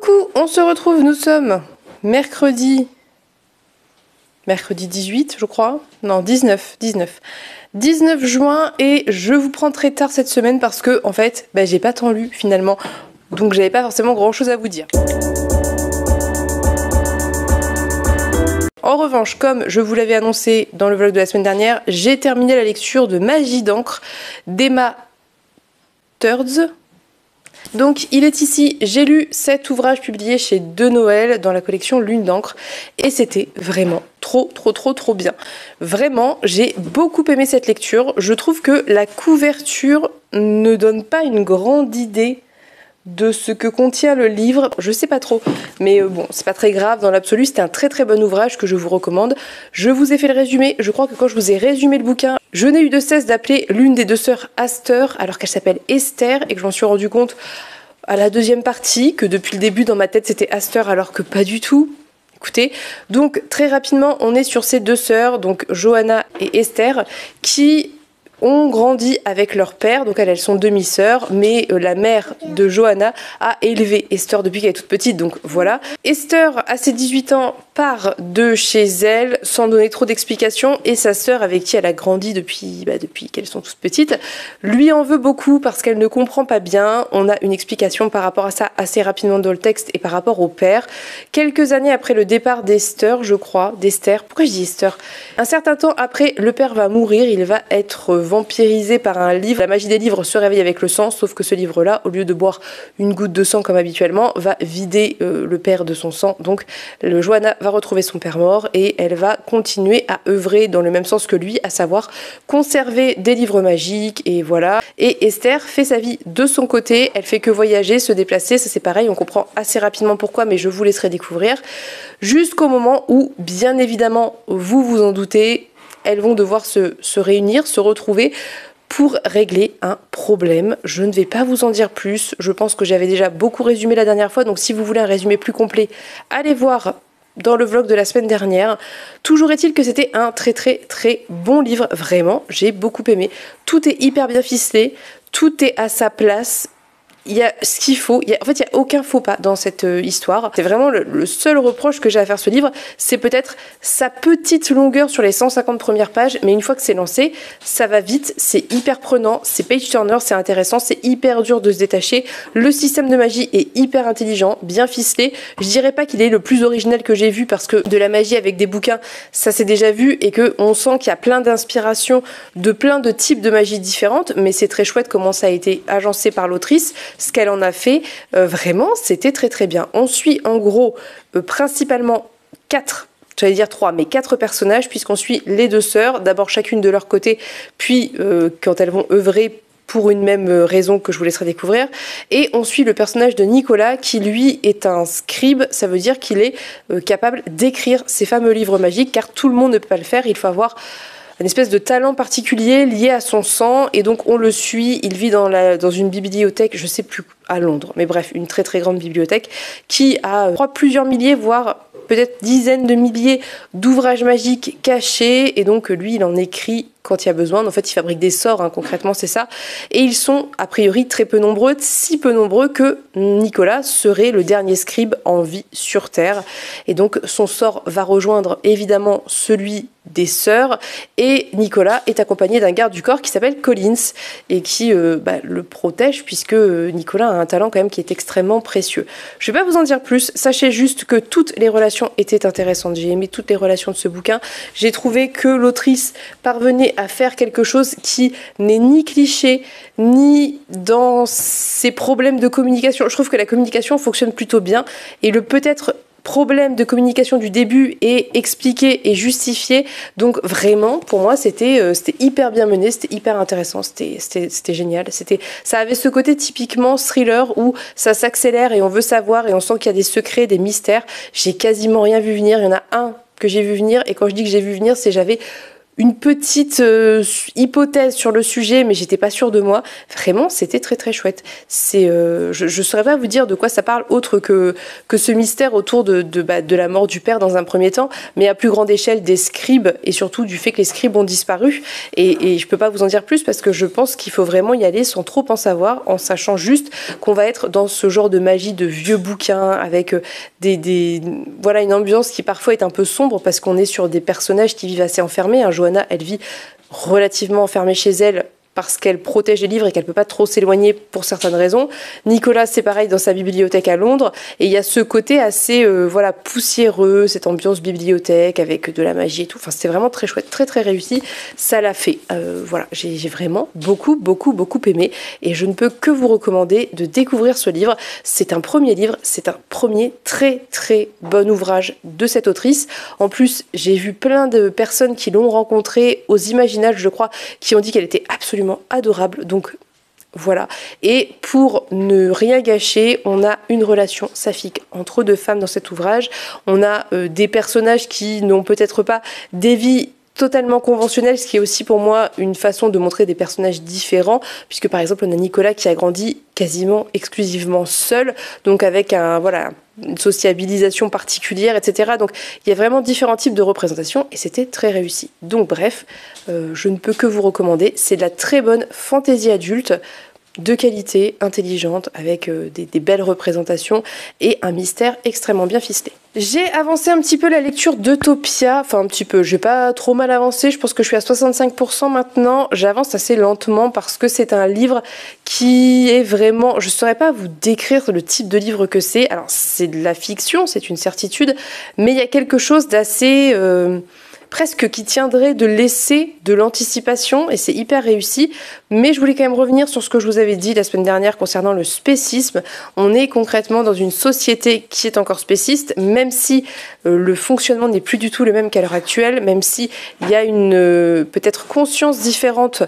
Coucou, on se retrouve, nous sommes mercredi 18 je crois, non 19 juin et je vous prends très tard cette semaine parce que en fait j'ai pas tant lu finalement, donc j'avais pas forcément grand chose à vous dire. En revanche, comme je vous l'avais annoncé dans le vlog de la semaine dernière, j'ai terminé la lecture de Magie d'encre d'Emma Thurds. Donc il est ici, j'ai lu cet ouvrage publié chez De Noël dans la collection Lune d'encre et c'était vraiment trop bien. Vraiment, j'ai beaucoup aimé cette lecture. Je trouve que la couverture ne donne pas une grande idée de ce que contient le livre, je sais pas trop, mais bon, c'est pas très grave, dans l'absolu, c'était un très bon ouvrage que je vous recommande. Je vous ai fait le résumé, je crois que quand je vous ai résumé le bouquin, je n'ai eu de cesse d'appeler l'une des deux sœurs Astor, alors qu'elle s'appelle Esther, et que je m'en suis rendu compte à la deuxième partie, que depuis le début dans ma tête c'était Astor, alors que pas du tout. Écoutez, donc très rapidement, on est sur ces deux sœurs, donc Johanna et Esther, qui ont grandi avec leur père, donc elles sont demi-sœurs, mais la mère de Johanna a élevé Esther depuis qu'elle est toute petite, donc voilà. Esther, à ses 18 ans, part de chez elle sans donner trop d'explications, et sa sœur, avec qui elle a grandi depuis qu'elles sont toutes petites, lui en veut beaucoup parce qu'elle ne comprend pas bien. On a une explication par rapport à ça assez rapidement dans le texte et par rapport au père. Quelques années après le départ d'Esther, je crois, pourquoi je dis Esther? Un certain temps après, le père va mourir, il va être vampirisé par un livre. La magie des livres se réveille avec le sang, sauf que ce livre-là, au lieu de boire une goutte de sang comme habituellement, va vider le père de son sang. Donc Johanna va retrouver son père mort et elle va continuer à œuvrer dans le même sens que lui, à savoir conserver des livres magiques et voilà. Et Esther fait sa vie de son côté, elle fait que voyager, se déplacer, ça c'est pareil, on comprend assez rapidement pourquoi, mais je vous laisserai découvrir. Jusqu'au moment où, bien évidemment, vous vous en doutez, elles vont devoir se réunir, se retrouver pour régler un problème. Je ne vais pas vous en dire plus, je pense que j'avais déjà beaucoup résumé la dernière fois, donc si vous voulez un résumé plus complet, allez voir dans le vlog de la semaine dernière. Toujours est-il que c'était un très bon livre, vraiment, j'ai beaucoup aimé. Tout est hyper bien ficelé, tout est à sa place. Il y a ce qu'il faut, en fait il n'y a aucun faux pas dans cette histoire. C'est vraiment le seul reproche que j'ai à faire ce livre, c'est peut-être sa petite longueur sur les 150 premières pages, mais une fois que c'est lancé, ça va vite, c'est hyper prenant, c'est page turner, c'est intéressant, c'est hyper dur de se détacher. Le système de magie est hyper intelligent, bien ficelé. Je dirais pas qu'il est le plus original que j'ai vu parce que de la magie avec des bouquins, ça s'est déjà vu et qu'on sent qu'il y a plein d'inspirations de plein de types de magie différentes, mais c'est très chouette comment ça a été agencé par l'autrice. Ce qu'elle en a fait, vraiment, c'était très bien. On suit en gros principalement 4 personnages, puisqu'on suit les deux sœurs, d'abord chacune de leur côté, puis quand elles vont œuvrer pour une même raison que je vous laisserai découvrir. Et on suit le personnage de Nicolas qui lui est un scribe, ça veut dire qu'il est capable d'écrire ces fameux livres magiques, car tout le monde ne peut pas le faire, il faut avoir une espèce de talent particulier lié à son sang, et donc on le suit, il vit dans une bibliothèque, je sais plus, à Londres, mais bref, une très grande bibliothèque, qui a, je crois, plusieurs milliers, voire peut-être dizaines de milliers d'ouvrages magiques cachés, et donc lui, il en écrit quand il y a besoin. En fait, il fabrique des sorts, hein, concrètement, c'est ça. Et ils sont, a priori, très peu nombreux, si peu nombreux que Nicolas serait le dernier scribe en vie sur Terre. Et donc, son sort va rejoindre, évidemment, celui des sœurs. Et Nicolas est accompagné d'un garde du corps qui s'appelle Collins et qui le protège, puisque Nicolas a un talent quand même qui est extrêmement précieux. Je ne vais pas vous en dire plus. Sachez juste que toutes les relations étaient intéressantes. J'ai aimé toutes les relations de ce bouquin. J'ai trouvé que l'autrice parvenait à faire quelque chose qui n'est ni cliché, ni dans ses problèmes de communication. Je trouve que la communication fonctionne plutôt bien, et le peut-être problème de communication du début est expliqué et justifié. Donc vraiment, pour moi, c'était hyper bien mené, c'était hyper intéressant, c'était génial. Ça avait ce côté typiquement thriller où ça s'accélère et on veut savoir et on sent qu'il y a des secrets, des mystères. J'ai quasiment rien vu venir. Il y en a un que j'ai vu venir, et quand je dis que j'ai vu venir, c'est j'avais une petite hypothèse sur le sujet, mais j'étais pas sûre de moi. Vraiment, c'était très très chouette. Je saurais pas vous dire de quoi ça parle autre que ce mystère autour de la mort du père dans un premier temps, mais à plus grande échelle des scribes et surtout du fait que les scribes ont disparu. Et je peux pas vous en dire plus parce que je pense qu'il faut vraiment y aller sans trop en savoir, en sachant juste qu'on va être dans ce genre de magie de vieux bouquins avec voilà, une ambiance qui parfois est un peu sombre parce qu'on est sur des personnages qui vivent assez enfermés. Johanna, elle vit relativement enfermée chez elle parce qu'elle protège les livres et qu'elle ne peut pas trop s'éloigner pour certaines raisons. Nicolas, c'est pareil dans sa bibliothèque à Londres. Et il y a ce côté assez voilà, poussiéreux, cette ambiance bibliothèque avec de la magie et tout. Enfin, c'était vraiment très chouette, très très réussi. Ça l'a fait. Voilà, j'ai vraiment beaucoup aimé. Et je ne peux que vous recommander de découvrir ce livre. C'est un premier livre, c'est un premier très très bon ouvrage de cette autrice. En plus, j'ai vu plein de personnes qui l'ont rencontrée aux Imaginages, je crois, qui ont dit qu'elle était absolument adorable, donc voilà. Et pour ne rien gâcher, on a une relation saphique entre deux femmes dans cet ouvrage. On a des personnages qui n'ont peut-être pas des vies totalement conventionnelles, ce qui est aussi pour moi une façon de montrer des personnages différents, puisque par exemple on a Nicolas qui a grandi quasiment exclusivement seul, donc avec une sociabilisation particulière, etc. Donc il y a vraiment différents types de représentations et c'était très réussi. Donc bref, je ne peux que vous recommander. C'est de la très bonne fantaisie adulte, de qualité, intelligente, avec des belles représentations et un mystère extrêmement bien ficelé. J'ai avancé un petit peu la lecture d'Utopia, enfin un petit peu, j'ai pas trop mal avancé, je pense que je suis à 65% maintenant, j'avance assez lentement parce que c'est un livre qui est vraiment, je saurais pas vous décrire le type de livre que c'est, alors c'est de la fiction, c'est une certitude, mais il y a quelque chose d'assez... presque qui tiendrait de laisser de l'anticipation et c'est hyper réussi, mais je voulais quand même revenir sur ce que je vous avais dit la semaine dernière concernant le spécisme. On est concrètement dans une société qui est encore spéciste, même si le fonctionnement n'est plus du tout le même qu'à l'heure actuelle, même si il y a une peut-être conscience différente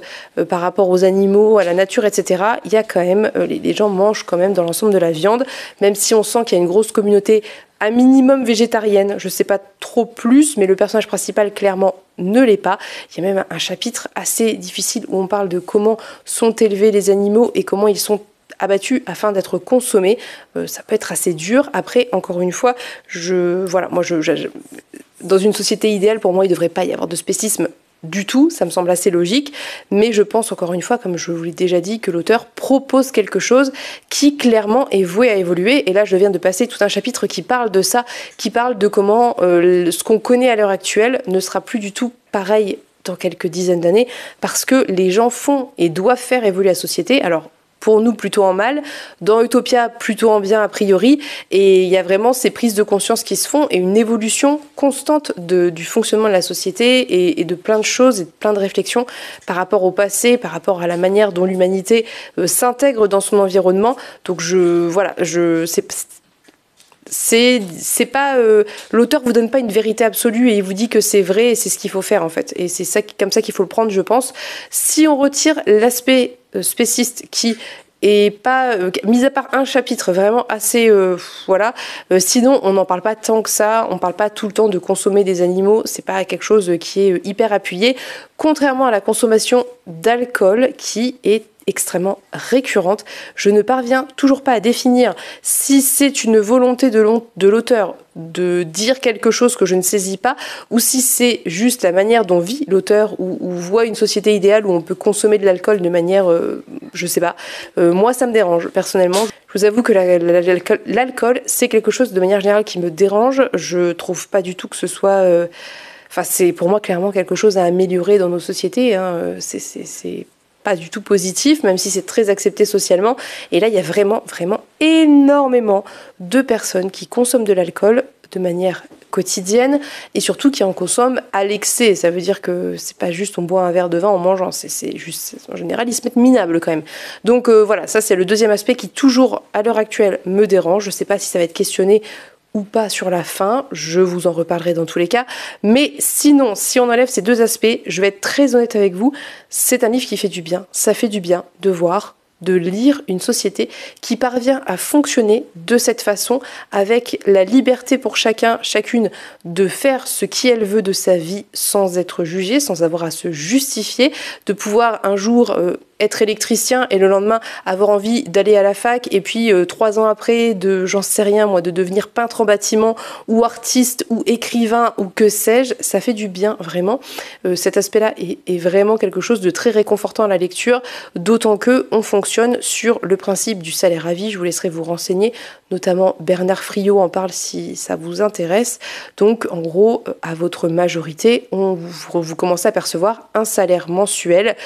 par rapport aux animaux, à la nature, etc. Il y a quand même, les gens mangent quand même dans l'ensemble de la viande, même si on sent qu'il y a une grosse communauté à minimum végétarienne, je sais pas trop plus, mais le personnage principal clairement ne l'est pas. Il y a même un chapitre assez difficile où on parle de comment sont élevés les animaux et comment ils sont abattus afin d'être consommés. Ça peut être assez dur. Après, encore une fois, dans une société idéale, pour moi, il ne devrait pas y avoir de spécisme du tout, ça me semble assez logique, mais je pense encore une fois, comme je vous l'ai déjà dit, que l'auteur propose quelque chose qui clairement est voué à évoluer, et là je viens de passer tout un chapitre qui parle de ça, qui parle de comment ce qu'on connaît à l'heure actuelle ne sera plus du tout pareil dans quelques dizaines d'années, parce que les gens font et doivent faire évoluer la société. Alors pour nous plutôt en mal, dans Utopia plutôt en bien a priori, et il y a vraiment ces prises de conscience qui se font et une évolution constante du fonctionnement de la société et de plein de choses et de plein de réflexions par rapport au passé, par rapport à la manière dont l'humanité s'intègre dans son environnement. Donc c'est pas l'auteur vous donne pas une vérité absolue et il vous dit que c'est vrai et c'est ce qu'il faut faire en fait, et c'est ça comme ça qu'il faut le prendre, je pense. Si on retire l'aspect spéciste qui est pas mis à part un chapitre vraiment assez sinon on n'en parle pas tant que ça, on parle pas tout le temps de consommer des animaux, c'est pas quelque chose qui est hyper appuyé, contrairement à la consommation d'alcool qui est extrêmement récurrente. Je ne parviens toujours pas à définir si c'est une volonté de l'auteur de dire quelque chose que je ne saisis pas, ou si c'est juste la manière dont vit l'auteur ou voit une société idéale où on peut consommer de l'alcool de manière, je sais pas. Moi, ça me dérange, personnellement. Je vous avoue que l'alcool, c'est quelque chose de manière générale qui me dérange. Je trouve pas du tout que ce soit... c'est pour moi clairement quelque chose à améliorer dans nos sociétés. Hein. C'est pas du tout positif, même si c'est très accepté socialement. Et là, il y a vraiment énormément de personnes qui consomment de l'alcool de manière quotidienne et surtout qui en consomment à l'excès. Ça veut dire que c'est pas juste on boit un verre de vin en mangeant, c'est juste, en général, ils se mettent minables quand même. Donc voilà, ça c'est le deuxième aspect qui toujours à l'heure actuelle me dérange. Je sais pas si ça va être questionné ou pas sur la fin, je vous en reparlerai dans tous les cas, mais sinon, si on enlève ces deux aspects, je vais être très honnête avec vous, c'est un livre qui fait du bien, ça fait du bien de voir de lire une société qui parvient à fonctionner de cette façon, avec la liberté pour chacun, chacune, de faire ce qu'elle veut de sa vie sans être jugée, sans avoir à se justifier, de pouvoir un jour être électricien et le lendemain avoir envie d'aller à la fac et puis 3 ans après j'en sais rien moi, de devenir peintre en bâtiment ou artiste ou écrivain ou que sais-je, ça fait du bien vraiment. Cet aspect-là est vraiment quelque chose de très réconfortant à la lecture, d'autant que on fonctionne sur le principe du salaire à vie. Je vous laisserai vous renseigner, notamment Bernard Friot en parle si ça vous intéresse. Donc en gros, à votre majorité, vous commencez à percevoir un salaire mensuel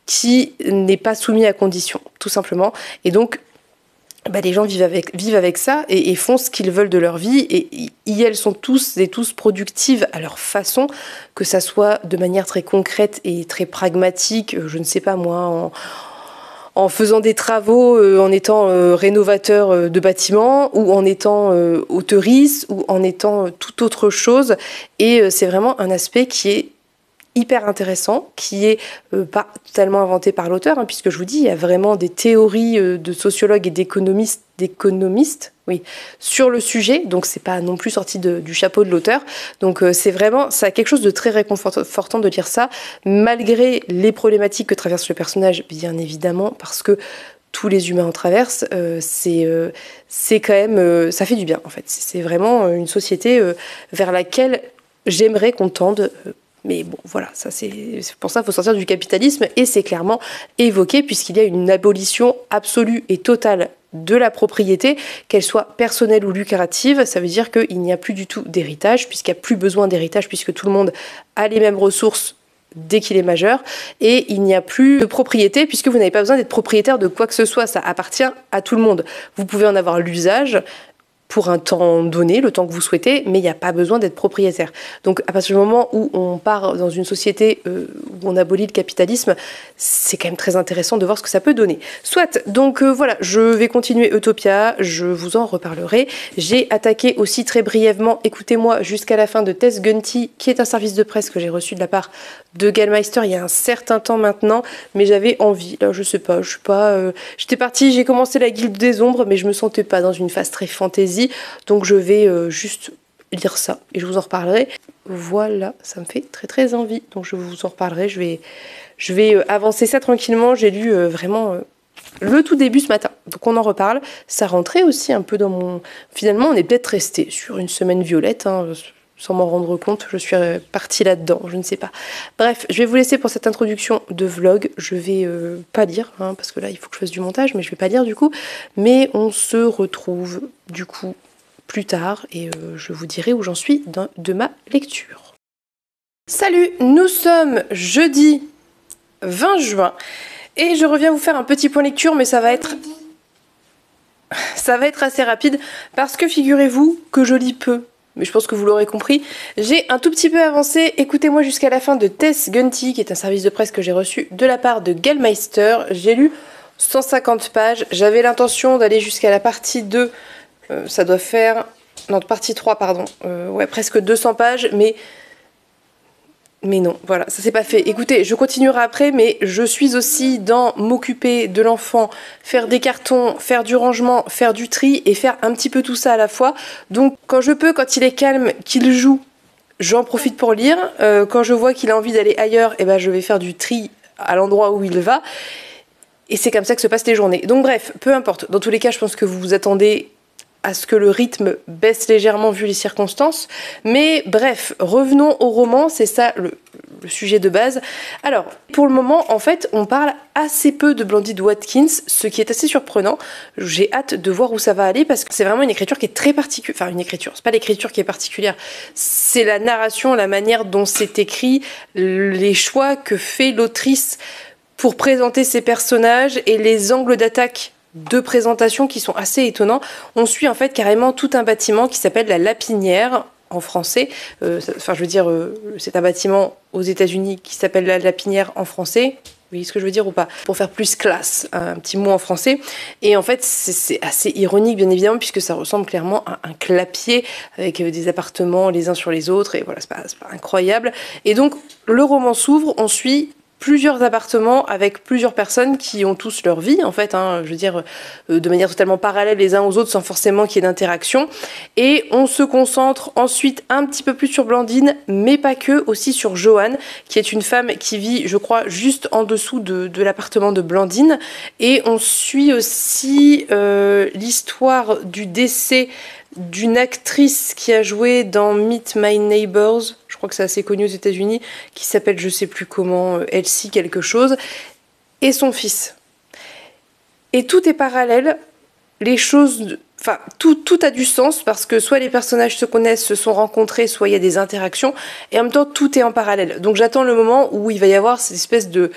qui n'est pas soumis à condition, tout simplement. Et donc, les gens vivent avec ça et font ce qu'ils veulent de leur vie. Et elles sont tous et tous productives à leur façon, que ça soit de manière très concrète et très pragmatique, je ne sais pas moi, en faisant des travaux, en étant rénovateur de bâtiments, ou en étant auteurice, ou en étant toute autre chose. Et c'est vraiment un aspect qui est hyper intéressant, qui est pas totalement inventé par l'auteur, hein, puisque je vous dis, il y a vraiment des théories de sociologues et d'économistes sur le sujet, donc c'est pas non plus sorti du chapeau de l'auteur. Donc c'est vraiment, ça a quelque chose de très réconfortant de lire ça, malgré les problématiques que traverse le personnage, bien évidemment, parce que tous les humains en traversent, c'est quand même, ça fait du bien en fait. C'est vraiment une société vers laquelle j'aimerais qu'on tende. Mais bon, voilà, ça c'est pour ça qu'il faut sortir du capitalisme, et c'est clairement évoqué puisqu'il y a une abolition absolue et totale de la propriété, qu'elle soit personnelle ou lucrative. Ça veut dire qu'il n'y a plus du tout d'héritage, puisqu'il n'y a plus besoin d'héritage, puisque tout le monde a les mêmes ressources dès qu'il est majeur, et il n'y a plus de propriété, puisque vous n'avez pas besoin d'être propriétaire de quoi que ce soit, ça appartient à tout le monde. Vous pouvez en avoir l'usage pour un temps donné, le temps que vous souhaitez, mais il n'y a pas besoin d'être propriétaire. Donc à partir du moment où on part dans une société où on abolit le capitalisme, c'est quand même très intéressant de voir ce que ça peut donner. Soit, donc voilà, je vais continuer Utopia, je vous en reparlerai. J'ai attaqué aussi très brièvement, écoutez-moi, jusqu'à la fin de Tess Gunty, qui est un service de presse que j'ai reçu de la part de Gallmeister il y a un certain temps maintenant, mais j'avais envie, là je sais pas, j'étais partie, j'ai commencé la Guilde des Ombres, mais je me sentais pas dans une phase très fantasy. Donc je vais juste lire ça et je vous en reparlerai. Voilà, ça me fait très très envie. Donc je vous en reparlerai. Je vais avancer ça tranquillement. J'ai lu vraiment le tout début ce matin. Donc on en reparle. Ça rentrait aussi un peu dans mon... Finalement, on est peut-être resté sur une semaine violette, hein, sans m'en rendre compte. Je suis partie là-dedans, je ne sais pas. Bref, je vais vous laisser pour cette introduction de vlog. Je vais pas lire, hein, parce que là, il faut que je fasse du montage, mais je vais pas lire du coup. Mais on se retrouve du coup plus tard et je vous dirai où j'en suis de ma lecture. Salut, nous sommes jeudi 20 juin et je reviens vous faire un petit point lecture, mais ça va être assez rapide parce que figurez-vous que je lis peu. Mais je pense que vous l'aurez compris. J'ai un tout petit peu avancé. Écoutez-moi jusqu'à la fin de Tess Gunty, qui est un service de presse que j'ai reçu de la part de Gallmeister. J'ai lu 150 pages. J'avais l'intention d'aller jusqu'à la partie 2. Ça doit faire... Non, partie 3, pardon. Ouais, presque 200 pages, mais non, voilà, ça s'est pas fait. Écoutez, je continuerai après, mais je suis aussi dans m'occuper de l'enfant, faire des cartons, faire du rangement, faire du tri et faire un petit peu tout ça à la fois. Donc quand je peux, quand il est calme, qu'il joue, j'en profite pour lire. Quand je vois qu'il a envie d'aller ailleurs, eh ben, je vais faire du tri à l'endroit où il va. Et c'est comme ça que se passent les journées. Donc bref, peu importe. Dans tous les cas, je pense que vous vous attendez à ce que le rythme baisse légèrement vu les circonstances. Mais bref, revenons au roman, c'est ça le sujet de base. Alors, pour le moment, en fait, on parle assez peu de Blandine Watkins, ce qui est assez surprenant. J'ai hâte de voir où ça va aller, parce que c'est vraiment une écriture qui est très particulière. Enfin, une écriture, c'est pas l'écriture qui est particulière, c'est la narration, la manière dont c'est écrit, les choix que fait l'autrice pour présenter ses personnages et les angles d'attaque de présentation qui sont assez étonnants. On suit en fait carrément tout un bâtiment qui s'appelle la Lapinière en français. Enfin, je veux dire, c'est un bâtiment aux États-Unis qui s'appelle la Lapinière en français. Vous voyez ce que je veux dire ou pas? Pour faire plus classe, un petit mot en français. Et en fait, c'est assez ironique, bien évidemment, puisque ça ressemble clairement à un clapier avec des appartements les uns sur les autres. Et voilà, c'est pas incroyable. Et donc, le roman s'ouvre, on suit plusieurs appartements avec plusieurs personnes qui ont tous leur vie, en fait, je veux dire, de manière totalement parallèle les uns aux autres sans forcément qu'il y ait d'interaction. Et on se concentre ensuite un petit peu plus sur Blandine, mais pas que, aussi sur Joanne, qui est une femme qui vit, je crois, juste en dessous de l'appartement de Blandine. Et on suit aussi l'histoire du décès d'une actrice qui a joué dans Meet My Neighbors, je crois que c'est assez connu aux États-Unis, qui s'appelle je sais plus comment, Elsie quelque chose, et son fils. Et tout est parallèle, les choses, enfin tout a du sens parce que soit les personnages se connaissent, se sont rencontrés, soit il y a des interactions, et en même temps tout est en parallèle. Donc j'attends le moment où il va y avoir cette espèce de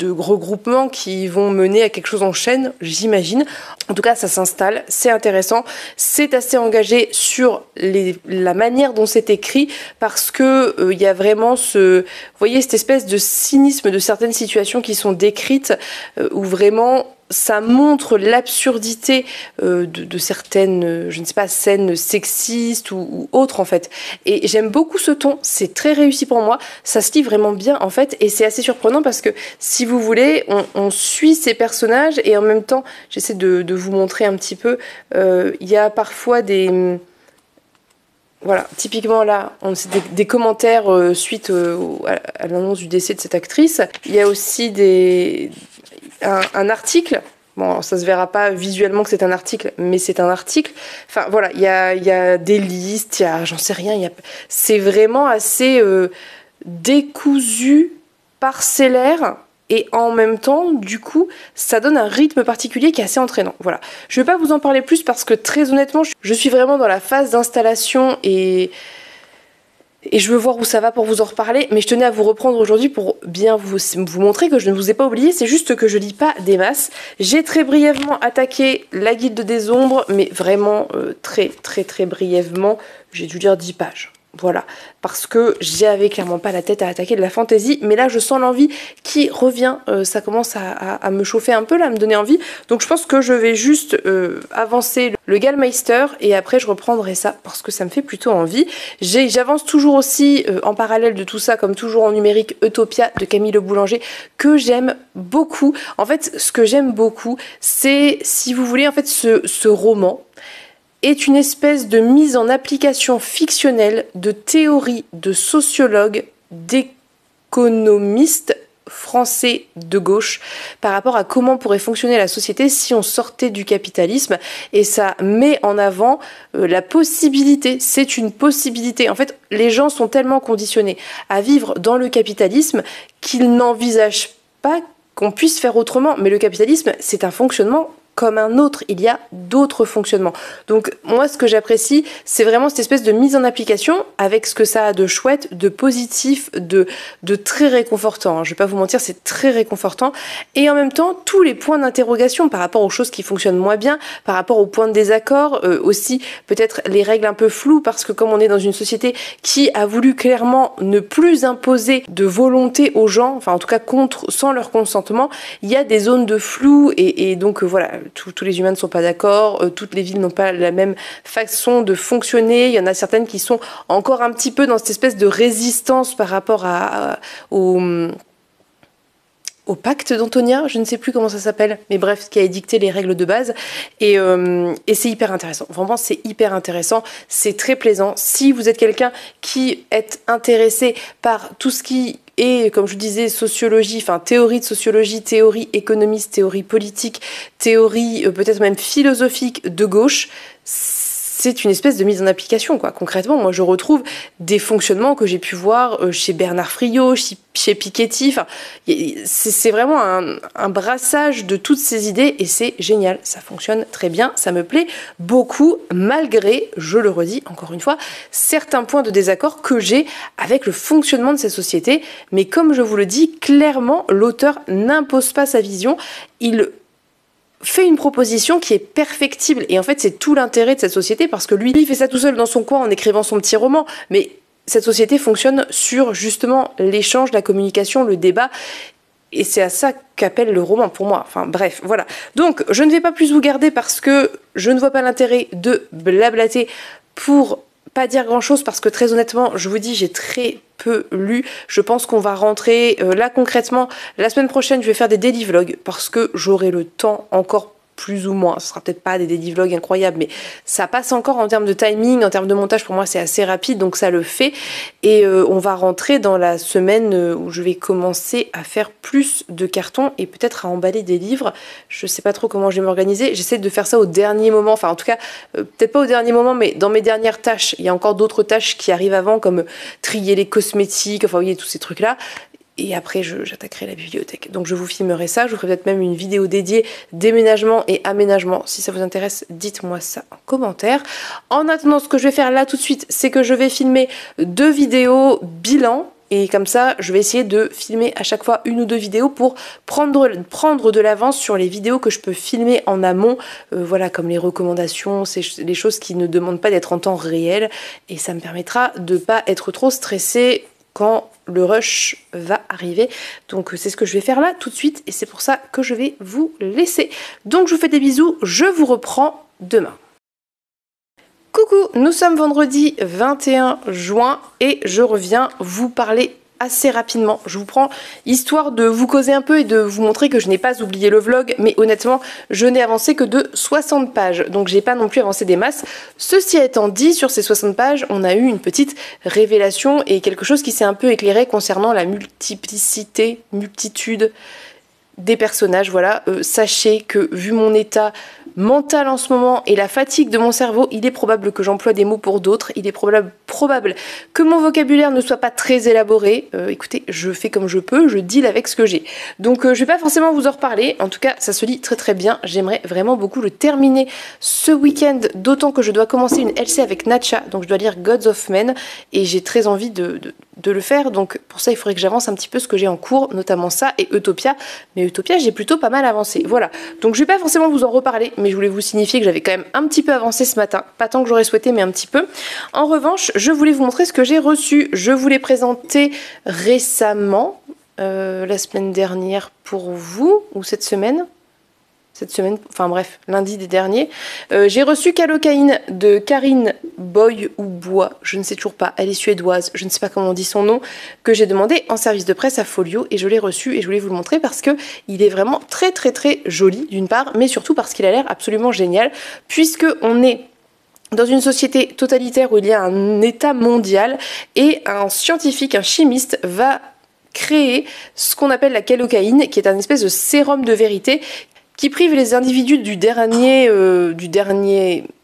regroupements qui vont mener à quelque chose en chaîne, j'imagine. En tout cas, ça s'installe, c'est intéressant, c'est assez engagé sur la manière dont c'est écrit, parce que il y a vraiment vous voyez, cette espèce de cynisme de certaines situations qui sont décrites, où vraiment ça montre l'absurdité de certaines, je ne sais pas, scènes sexistes ou autres en fait. Et j'aime beaucoup ce ton, c'est très réussi pour moi, ça se lit vraiment bien en fait, et c'est assez surprenant parce que si vous voulez, on suit ces personnages et en même temps, j'essaie de vous montrer un petit peu, il y a parfois des... Voilà, typiquement là, c'est des commentaires suite à l'annonce du décès de cette actrice. Il y a aussi un article. Bon, ça se verra pas visuellement que c'est un article, mais c'est un article. Enfin voilà, il y a des listes, j'en sais rien. C'est vraiment assez décousu, parcellaire. Et en même temps, du coup, ça donne un rythme particulier qui est assez entraînant. Voilà. Je vais pas vous en parler plus parce que très honnêtement, je suis vraiment dans la phase d'installation et je veux voir où ça va pour vous en reparler. Mais je tenais à vous reprendre aujourd'hui pour bien vous montrer que je ne vous ai pas oublié. C'est juste que je lis pas des masses. J'ai très brièvement attaqué la Guilde des Ombres, mais vraiment très brièvement. J'ai dû lire 10 pages. Voilà, parce que j'avais clairement pas la tête à attaquer de la fantasy, mais là je sens l'envie qui revient, ça commence à me chauffer un peu là, à me donner envie, donc je pense que je vais juste avancer le Gallmeister et après je reprendrai ça parce que ça me fait plutôt envie. J'avance toujours aussi en parallèle de tout ça, comme toujours en numérique, Utopia de Camille Le Boulanger, que j'aime beaucoup. En fait, ce que j'aime beaucoup, c'est, si vous voulez, en fait, ce roman est une espèce de mise en application fictionnelle de théories de sociologues, d'économistes français de gauche par rapport à comment pourrait fonctionner la société si on sortait du capitalisme, et ça met en avant la possibilité, c'est une possibilité. En fait, les gens sont tellement conditionnés à vivre dans le capitalisme qu'ils n'envisagent pas qu'on puisse faire autrement, mais le capitalisme, c'est un fonctionnement comme un autre, il y a d'autres fonctionnements. Donc moi ce que j'apprécie, c'est vraiment cette espèce de mise en application avec ce que ça a de chouette, de positif, de très réconfortant. Je vais pas vous mentir, c'est très réconfortant. Et en même temps, tous les points d'interrogation par rapport aux choses qui fonctionnent moins bien, par rapport aux points de désaccord, aussi peut-être les règles un peu floues, parce que comme on est dans une société qui a voulu clairement ne plus imposer de volonté aux gens, enfin en tout cas sans leur consentement, il y a des zones de flou et donc voilà, tous les humains ne sont pas d'accord, toutes les villes n'ont pas la même façon de fonctionner, il y en a certaines qui sont encore un petit peu dans cette espèce de résistance par rapport au pacte d'Antonia, je ne sais plus comment ça s'appelle, mais bref, qui a édicté les règles de base, et c'est hyper intéressant, vraiment c'est hyper intéressant, c'est très plaisant. Si vous êtes quelqu'un qui est intéressé par tout ce qui est, comme je disais, sociologie, enfin théorie de sociologie, théorie économiste, théorie politique, théorie peut-être même philosophique de gauche, c'est une espèce de mise en application, quoi. Concrètement, moi, je retrouve des fonctionnements que j'ai pu voir chez Bernard Friot, chez Piketty. Enfin, c'est vraiment un brassage de toutes ces idées et c'est génial. Ça fonctionne très bien, ça me plaît beaucoup, malgré, je le redis encore une fois, certains points de désaccord que j'ai avec le fonctionnement de ces sociétés. Mais comme je vous le dis, clairement, l'auteur n'impose pas sa vision. Il fait une proposition qui est perfectible et en fait c'est tout l'intérêt de cette société, parce que lui il fait ça tout seul dans son coin en écrivant son petit roman, mais cette société fonctionne sur justement l'échange, la communication, le débat, et c'est à ça qu'appelle le roman pour moi. Enfin bref, voilà. Donc je ne vais pas plus vous garder parce que je ne vois pas l'intérêt de blablater pour pas dire grand chose parce que très honnêtement, je vous dis, j'ai très peu lu. Je pense qu'on va rentrer là concrètement. La semaine prochaine, je vais faire des daily vlogs parce que j'aurai le temps encore plus ou moins. Ce sera peut-être pas des daily vlogs incroyables, mais ça passe encore en termes de timing, en termes de montage. Pour moi, c'est assez rapide, donc ça le fait. Et on va rentrer dans la semaine où je vais commencer à faire plus de cartons et peut-être à emballer des livres. Je sais pas trop comment je vais m'organiser. J'essaie de faire ça au dernier moment. Enfin, en tout cas, peut-être pas au dernier moment, mais dans mes dernières tâches. Il y a encore d'autres tâches qui arrivent avant, comme trier les cosmétiques, enfin, vous voyez, tous ces trucs-là. Et après, j'attaquerai la bibliothèque. Donc je vous filmerai ça. Je vous ferai peut-être même une vidéo dédiée déménagement et aménagement. Si ça vous intéresse, dites-moi ça en commentaire. En attendant, ce que je vais faire là tout de suite, c'est que je vais filmer 2 vidéos bilan. Et comme ça, je vais essayer de filmer à chaque fois 1 ou 2 vidéos pour prendre de l'avance sur les vidéos que je peux filmer en amont. Voilà, comme les recommandations, c'est les choses qui ne demandent pas d'être en temps réel. Et ça me permettra de ne pas être trop stressée quand le rush va arriver. Donc c'est ce que je vais faire là tout de suite et c'est pour ça que je vais vous laisser. Donc je vous fais des bisous, je vous reprends demain. Coucou, nous sommes vendredi 21 juin et je reviens vous parler assez rapidement. Je vous prends histoire de vous causer un peu et de vous montrer que je n'ai pas oublié le vlog, mais honnêtement, je n'ai avancé que de 60 pages, donc j'ai pas non plus avancé des masses. Ceci étant dit, sur ces 60 pages, on a eu une petite révélation et quelque chose qui s'est un peu éclairé concernant la multitude des personnages. Voilà, sachez que vu mon état mental en ce moment et la fatigue de mon cerveau, il est probable que j'emploie des mots pour d'autres, il est probable que mon vocabulaire ne soit pas très élaboré. Écoutez, je fais comme je peux, je deal avec ce que j'ai. Donc je vais pas forcément vous en reparler, en tout cas ça se lit très très bien, j'aimerais vraiment beaucoup le terminer ce week-end, d'autant que je dois commencer une LC avec Natcha, donc je dois lire Gods of Men, et j'ai très envie de le faire, donc pour ça il faudrait que j'avance un petit peu ce que j'ai en cours, notamment ça et Utopia, mais Utopia j'ai plutôt pas mal avancé, voilà. Donc je vais pas forcément vous en reparler, mais je voulais vous signifier que j'avais quand même un petit peu avancé ce matin, pas tant que j'aurais souhaité, mais un petit peu. En revanche, je voulais vous montrer ce que j'ai reçu, je vous l'ai présenté récemment, la semaine dernière pour vous, ou cette semaine, enfin bref, lundi des derniers, j'ai reçu Calocaïne de Karine Boy ou Bois, je ne sais toujours pas, elle est suédoise, je ne sais pas comment on dit son nom, que j'ai demandé en service de presse à Folio et je l'ai reçu et je voulais vous le montrer parce que il est vraiment très très très joli d'une part, mais surtout parce qu'il a l'air absolument génial, puisque on est dans une société totalitaire où il y a un état mondial et un scientifique, un chimiste va créer ce qu'on appelle la calocaïne, qui est un espèce de sérum de vérité qui prive les individus du dernier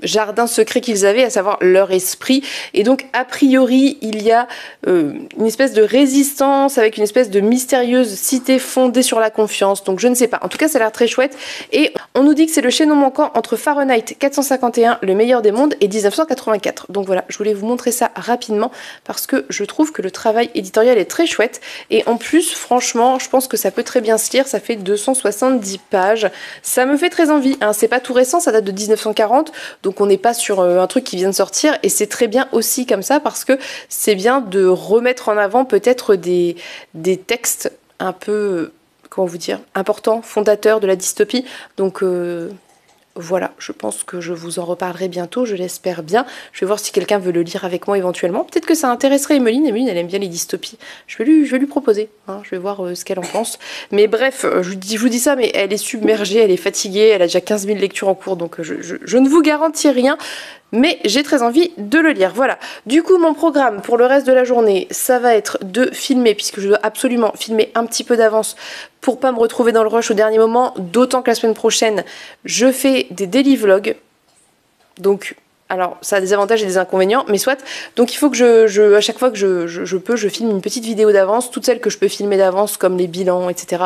jardin secret qu'ils avaient, à savoir leur esprit. Et donc, a priori, il y a une espèce de résistance avec une espèce de mystérieuse cité fondée sur la confiance. Donc, je ne sais pas. En tout cas, ça a l'air très chouette. Et on nous dit que c'est le chaînon manquant entre Fahrenheit 451, le meilleur des mondes, et 1984. Donc voilà, je voulais vous montrer ça rapidement parce que je trouve que le travail éditorial est très chouette. Et en plus, franchement, je pense que ça peut très bien se lire. Ça fait 270 pages. Ça me fait très envie, hein. C'est pas tout récent, ça date de 1940, donc on n'est pas sur un truc qui vient de sortir, et c'est très bien aussi comme ça, parce que c'est bien de remettre en avant peut-être des textes un peu, comment vous dire, importants, fondateurs de la dystopie, donc voilà, je pense que je vous en reparlerai bientôt, je l'espère bien. Je vais voir si quelqu'un veut le lire avec moi éventuellement. Peut-être que ça intéresserait Emeline. Emeline, elle aime bien les dystopies. Je vais lui proposer, hein. Je vais voir ce qu'elle en pense. Mais bref, je vous dis ça, mais elle est submergée, elle est fatiguée, elle a déjà 15 000 lectures en cours, donc je ne vous garantis rien. Mais j'ai très envie de le lire, voilà. Du coup, mon programme pour le reste de la journée, ça va être de filmer, puisque je dois absolument filmer un petit peu d'avance pour pas me retrouver dans le rush au dernier moment, d'autant que la semaine prochaine, je fais des daily vlogs. Donc, alors, ça a des avantages et des inconvénients, mais soit. Donc, il faut que à chaque fois que je filme une petite vidéo d'avance, toutes celles que je peux filmer d'avance, comme les bilans, etc.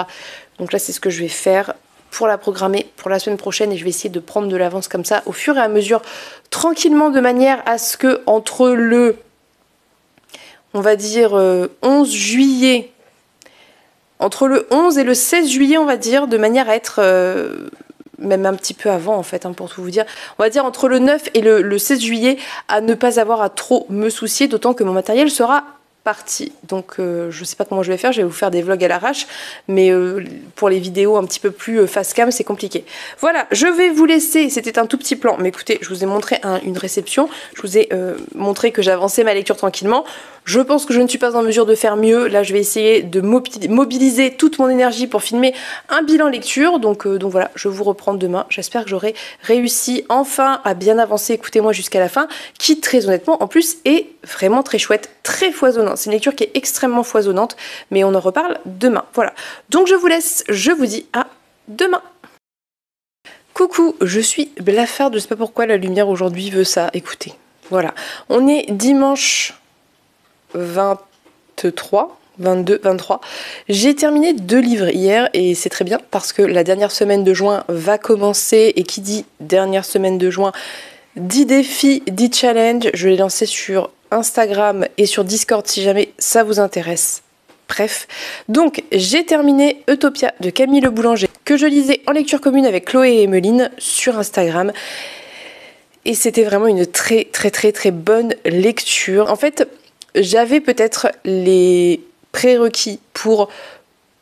Donc là, c'est ce que je vais faire pour la programmer pour la semaine prochaine et je vais essayer de prendre de l'avance comme ça au fur et à mesure, tranquillement, de manière à ce que entre le, on va dire, 11 juillet, entre le 11 et le 16 juillet, on va dire, de manière à être, même un petit peu avant en fait, hein, pour tout vous dire, on va dire entre le 9 et le 16 juillet, à ne pas avoir à trop me soucier, d'autant que mon matériel sera partie. Donc je sais pas comment je vais faire, je vais vous faire des vlogs à l'arrache, mais pour les vidéos un petit peu plus face cam, c'est compliqué. Voilà, je vais vous laisser, c'était un tout petit plan, mais écoutez, je vous ai montré une réception, je vous ai montré que j'avançais ma lecture tranquillement. Je pense que je ne suis pas en mesure de faire mieux. Là, je vais essayer de mobiliser toute mon énergie pour filmer un bilan lecture. Donc voilà, je vous reprends demain. J'espère que j'aurai réussi enfin à bien avancer. Écoutez-moi jusqu'à la fin, qui très honnêtement, en plus, est vraiment très chouette, très foisonnante. C'est une lecture qui est extrêmement foisonnante, mais on en reparle demain. Voilà. Donc je vous laisse, je vous dis à demain. Coucou, je suis blafarde, je sais pas pourquoi la lumière aujourd'hui veut ça. Écoutez, voilà. On est dimanche 23, 22, 23. J'ai terminé 2 livres hier et c'est très bien parce que la dernière semaine de juin va commencer et qui dit dernière semaine de juin dit défi, dit challenge. Je l'ai lancé sur Instagram et sur Discord si jamais ça vous intéresse. Bref, donc j'ai terminé Utopia de Camille Le Boulanger que je lisais en lecture commune avec Chloé et Emeline sur Instagram. Et c'était vraiment une très bonne lecture. En fait, j'avais peut-être les prérequis pour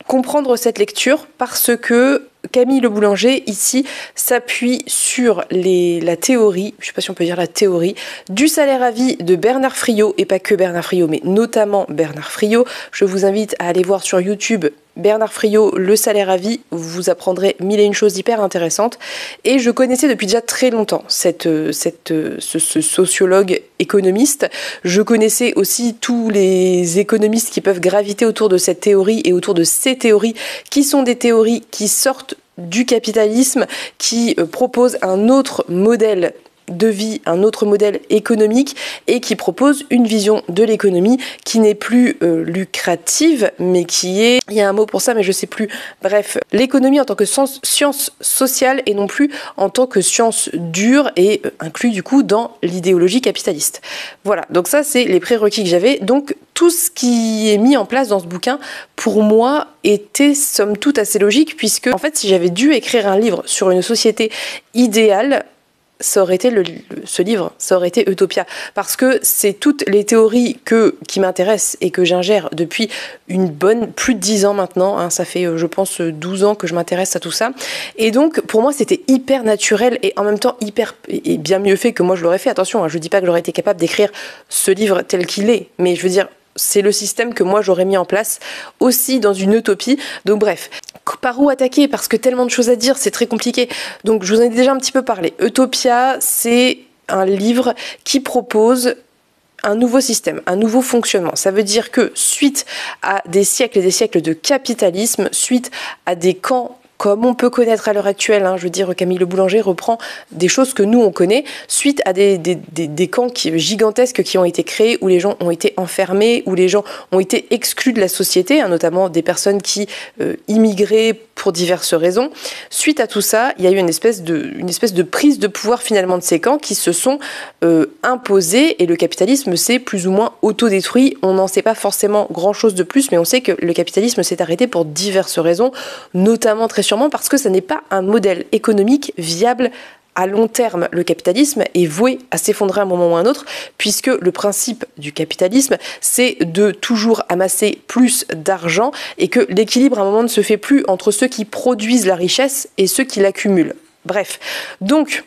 comprendre cette lecture parce que Camille Le Boulanger ici s'appuie sur la théorie, je ne sais pas si on peut dire la théorie, du salaire à vie de Bernard Friot, et pas que Bernard Friot, mais notamment Bernard Friot. Je vous invite à aller voir sur YouTube Bernard Friot, le salaire à vie, vous apprendrez mille et une choses hyper intéressantes. Et je connaissais depuis déjà très longtemps ce sociologue économiste. Je connaissais aussi tous les économistes qui peuvent graviter autour de cette théorie et autour de ces théories, qui sont des théories qui sortent du capitalisme, qui proposent un autre modèle de vie, un autre modèle économique et qui propose une vision de l'économie qui n'est plus lucrative mais qui est, il y a un mot pour ça mais je sais plus, bref, l'économie en tant que science sociale et non plus en tant que science dure et inclus du coup dans l'idéologie capitaliste. Voilà, donc ça c'est les prérequis que j'avais. Donc tout ce qui est mis en place dans ce bouquin pour moi était somme toute assez logique puisque en fait si j'avais dû écrire un livre sur une société idéale, ça aurait été ce livre, ça aurait été Utopia. Parce que c'est toutes les théories qui m'intéressent et que j'ingère depuis plus de 10 ans maintenant. Hein, ça fait, je pense, 12 ans que je m'intéresse à tout ça. Et donc, pour moi, c'était hyper naturel et en même temps et bien mieux fait que moi je l'aurais fait. Attention, hein, je dis pas que j'aurais été capable d'écrire ce livre tel qu'il est. Mais je veux dire, c'est le système que moi j'aurais mis en place aussi dans une utopie. Donc bref, par où attaquer? Parce que tellement de choses à dire, c'est très compliqué. Donc je vous en ai déjà un petit peu parlé. Utopia, c'est un livre qui propose un nouveau système, un nouveau fonctionnement. Ça veut dire que suite à des siècles et des siècles de capitalisme, suite à des camps comme on peut connaître à l'heure actuelle, hein, je veux dire, Camille Le Boulanger reprend des choses que nous on connaît, suite à des camps gigantesques qui ont été créés, où les gens ont été enfermés, où les gens ont été exclus de la société, hein, notamment des personnes qui immigraient pour diverses raisons. Suite à tout ça, il y a eu une espèce de prise de pouvoir finalement de ces camps qui se sont imposés, et le capitalisme s'est plus ou moins autodétruit. On n'en sait pas forcément grand-chose de plus, mais on sait que le capitalisme s'est arrêté pour diverses raisons, notamment très sûrement parce que ça n'est pas un modèle économique viable à long terme. Le capitalisme est voué à s'effondrer à un moment ou à un autre, puisque le principe du capitalisme, c'est de toujours amasser plus d'argent et que l'équilibre à un moment ne se fait plus entre ceux qui produisent la richesse et ceux qui l'accumulent. Bref, donc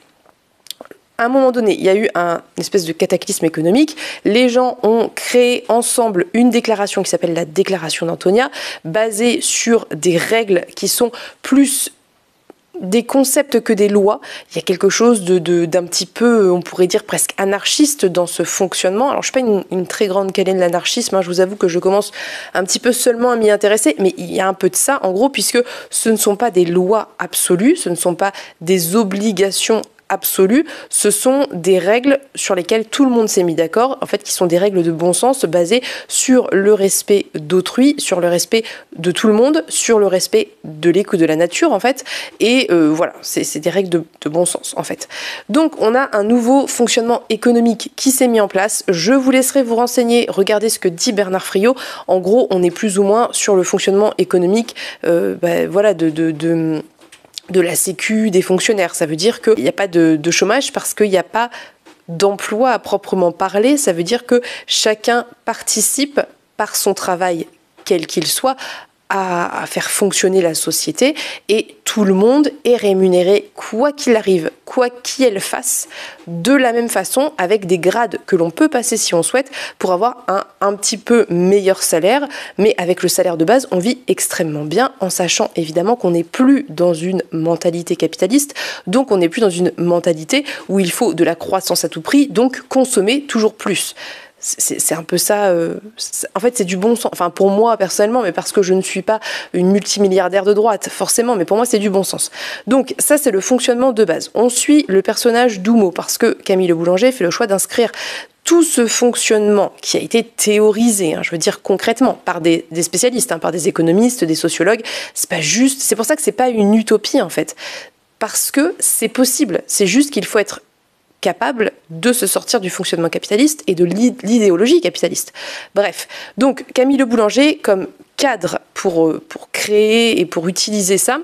à un moment donné, il y a eu une espèce de cataclysme économique. Les gens ont créé ensemble une déclaration qui s'appelle la déclaration d'Antonia, basée sur des règles qui sont plus des concepts que des lois. Il y a quelque chose d'un petit peu, on pourrait dire presque anarchiste dans ce fonctionnement. Alors je ne suis pas une très grande câlée de l'anarchisme, hein, je vous avoue que je commence un petit peu seulement à m'y intéresser, mais il y a un peu de ça en gros, puisque ce ne sont pas des lois absolues, ce ne sont pas des obligations absolue, ce sont des règles sur lesquelles tout le monde s'est mis d'accord, en fait qui sont des règles de bon sens basées sur le respect d'autrui, sur le respect de tout le monde, sur le respect de de la nature en fait, et voilà, c'est des règles de bon sens en fait. Donc on a un nouveau fonctionnement économique qui s'est mis en place. Je vous laisserai vous renseigner, regardez ce que dit Bernard Friot. En gros, on est plus ou moins sur le fonctionnement économique voilà, de la sécu des fonctionnaires. Ça veut dire qu'il n'y a pas de chômage parce qu'il n'y a pas d'emploi à proprement parler. Ça veut dire que chacun participe par son travail, quel qu'il soit, à faire fonctionner la société, et tout le monde est rémunéré quoi qu'il arrive, quoi qu'il fasse, de la même façon, avec des grades que l'on peut passer si on souhaite pour avoir un petit peu meilleur salaire, mais avec le salaire de base, on vit extrêmement bien, en sachant évidemment qu'on n'est plus dans une mentalité capitaliste, donc on n'est plus dans une mentalité où il faut de la croissance à tout prix, donc consommer toujours plus. C'est un peu ça, en fait c'est du bon sens, enfin pour moi personnellement, mais parce que je ne suis pas une multimilliardaire de droite, forcément, mais pour moi c'est du bon sens. Donc ça c'est le fonctionnement de base. On suit le personnage d'Houmeau, parce que Camille Le Boulanger fait le choix d'inscrire tout ce fonctionnement qui a été théorisé, je veux dire concrètement, par des spécialistes, par des économistes, des sociologues, c'est pas juste, c'est pour ça que c'est pas une utopie en fait, parce que c'est possible, c'est juste qu'il faut être capable de se sortir du fonctionnement capitaliste et de l'idéologie capitaliste. Bref, donc Camille Le Boulanger, comme cadre pour créer et pour utiliser ça,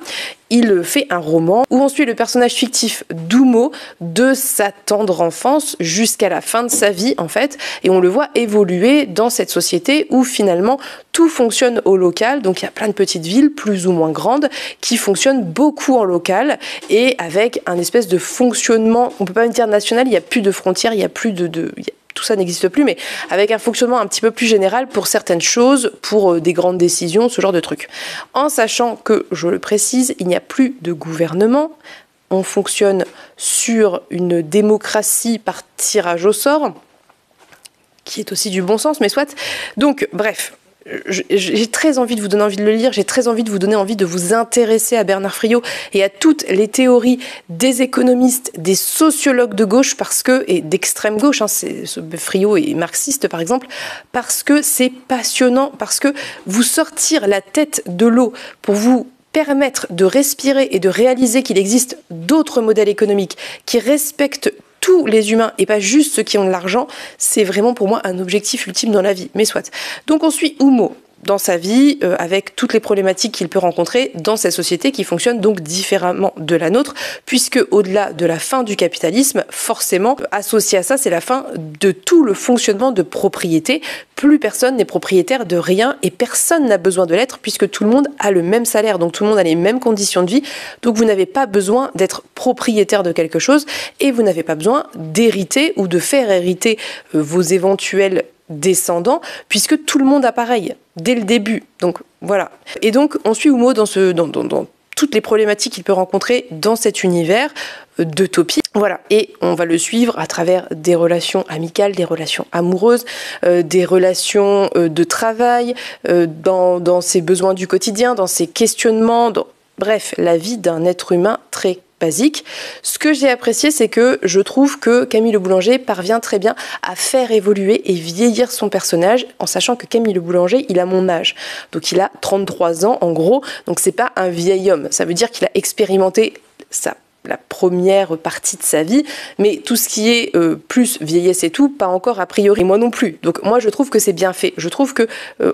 il fait un roman où on suit le personnage fictif d'Houmeau de sa tendre enfance jusqu'à la fin de sa vie en fait, et on le voit évoluer dans cette société où finalement tout fonctionne au local, donc il y a plein de petites villes plus ou moins grandes qui fonctionnent beaucoup en local et avec un espèce de fonctionnement, on peut pas dire national, il n'y a plus de frontières, il n'y a plus tout ça n'existe plus, mais avec un fonctionnement un petit peu plus général pour certaines choses, pour des grandes décisions, ce genre de trucs. En sachant que, je le précise, il n'y a plus de gouvernement, on fonctionne sur une démocratie par tirage au sort, qui est aussi du bon sens, mais soit. Donc, bref. J'ai très envie de vous donner envie de le lire, j'ai très envie de vous donner envie de vous intéresser à Bernard Friot et à toutes les théories des économistes, des sociologues de gauche, et d'extrême gauche, Friot est marxiste par exemple, parce que c'est passionnant, parce que vous sortir la tête de l'eau pour vous permettre de respirer et de réaliser qu'il existe d'autres modèles économiques qui respectent tous les humains et pas juste ceux qui ont de l'argent, c'est vraiment pour moi un objectif ultime dans la vie, mais soit. Donc on suit Houmeau dans sa vie, avec toutes les problématiques qu'il peut rencontrer dans cette société qui fonctionne donc différemment de la nôtre, puisque au-delà de la fin du capitalisme, forcément, associé à ça, c'est la fin de tout le fonctionnement de propriété. Plus personne n'est propriétaire de rien et personne n'a besoin de l'être, puisque tout le monde a le même salaire, donc tout le monde a les mêmes conditions de vie, donc vous n'avez pas besoin d'être propriétaire de quelque chose et vous n'avez pas besoin d'hériter ou de faire hériter vos éventuels descendants, puisque tout le monde a pareil dès le début. Donc voilà. Et donc on suit Houmeau dans toutes les problématiques qu'il peut rencontrer dans cet univers d'utopie. Voilà. Et on va le suivre à travers des relations amicales, des relations amoureuses, des relations de travail, dans ses besoins du quotidien, dans ses questionnements, bref, la vie d'un être humain très basique. Ce que j'ai apprécié, c'est que je trouve que Camille Le Boulanger parvient très bien à faire évoluer et vieillir son personnage, en sachant que Camille Le Boulanger, il a mon âge. Donc il a 33 ans en gros, donc c'est pas un vieil homme. Ça veut dire qu'il a expérimenté la première partie de sa vie, mais tout ce qui est plus vieillesse et tout, pas encore a priori, moi non plus. Donc moi je trouve que c'est bien fait. Je trouve que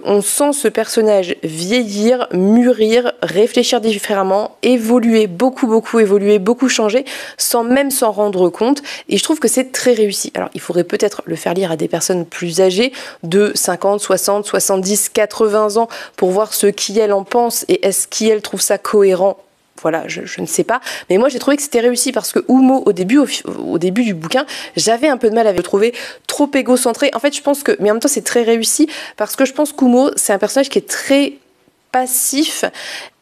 on sent ce personnage vieillir, mûrir, réfléchir différemment, évoluer, beaucoup évoluer, beaucoup changer, sans même s'en rendre compte. Et je trouve que c'est très réussi. Alors il faudrait peut-être le faire lire à des personnes plus âgées, de 50, 60, 70, 80 ans, pour voir ce qu'elles en pensent et est-ce qu'elles trouvent ça cohérent. Voilà, je ne sais pas. Mais moi, j'ai trouvé que c'était réussi parce que Houmeau, au début du bouquin, j'avais un peu de mal à le trouver trop égocentré. En fait, je pense que, mais en même temps, c'est très réussi parce que je pense qu'Houmeau, c'est un personnage qui est très passif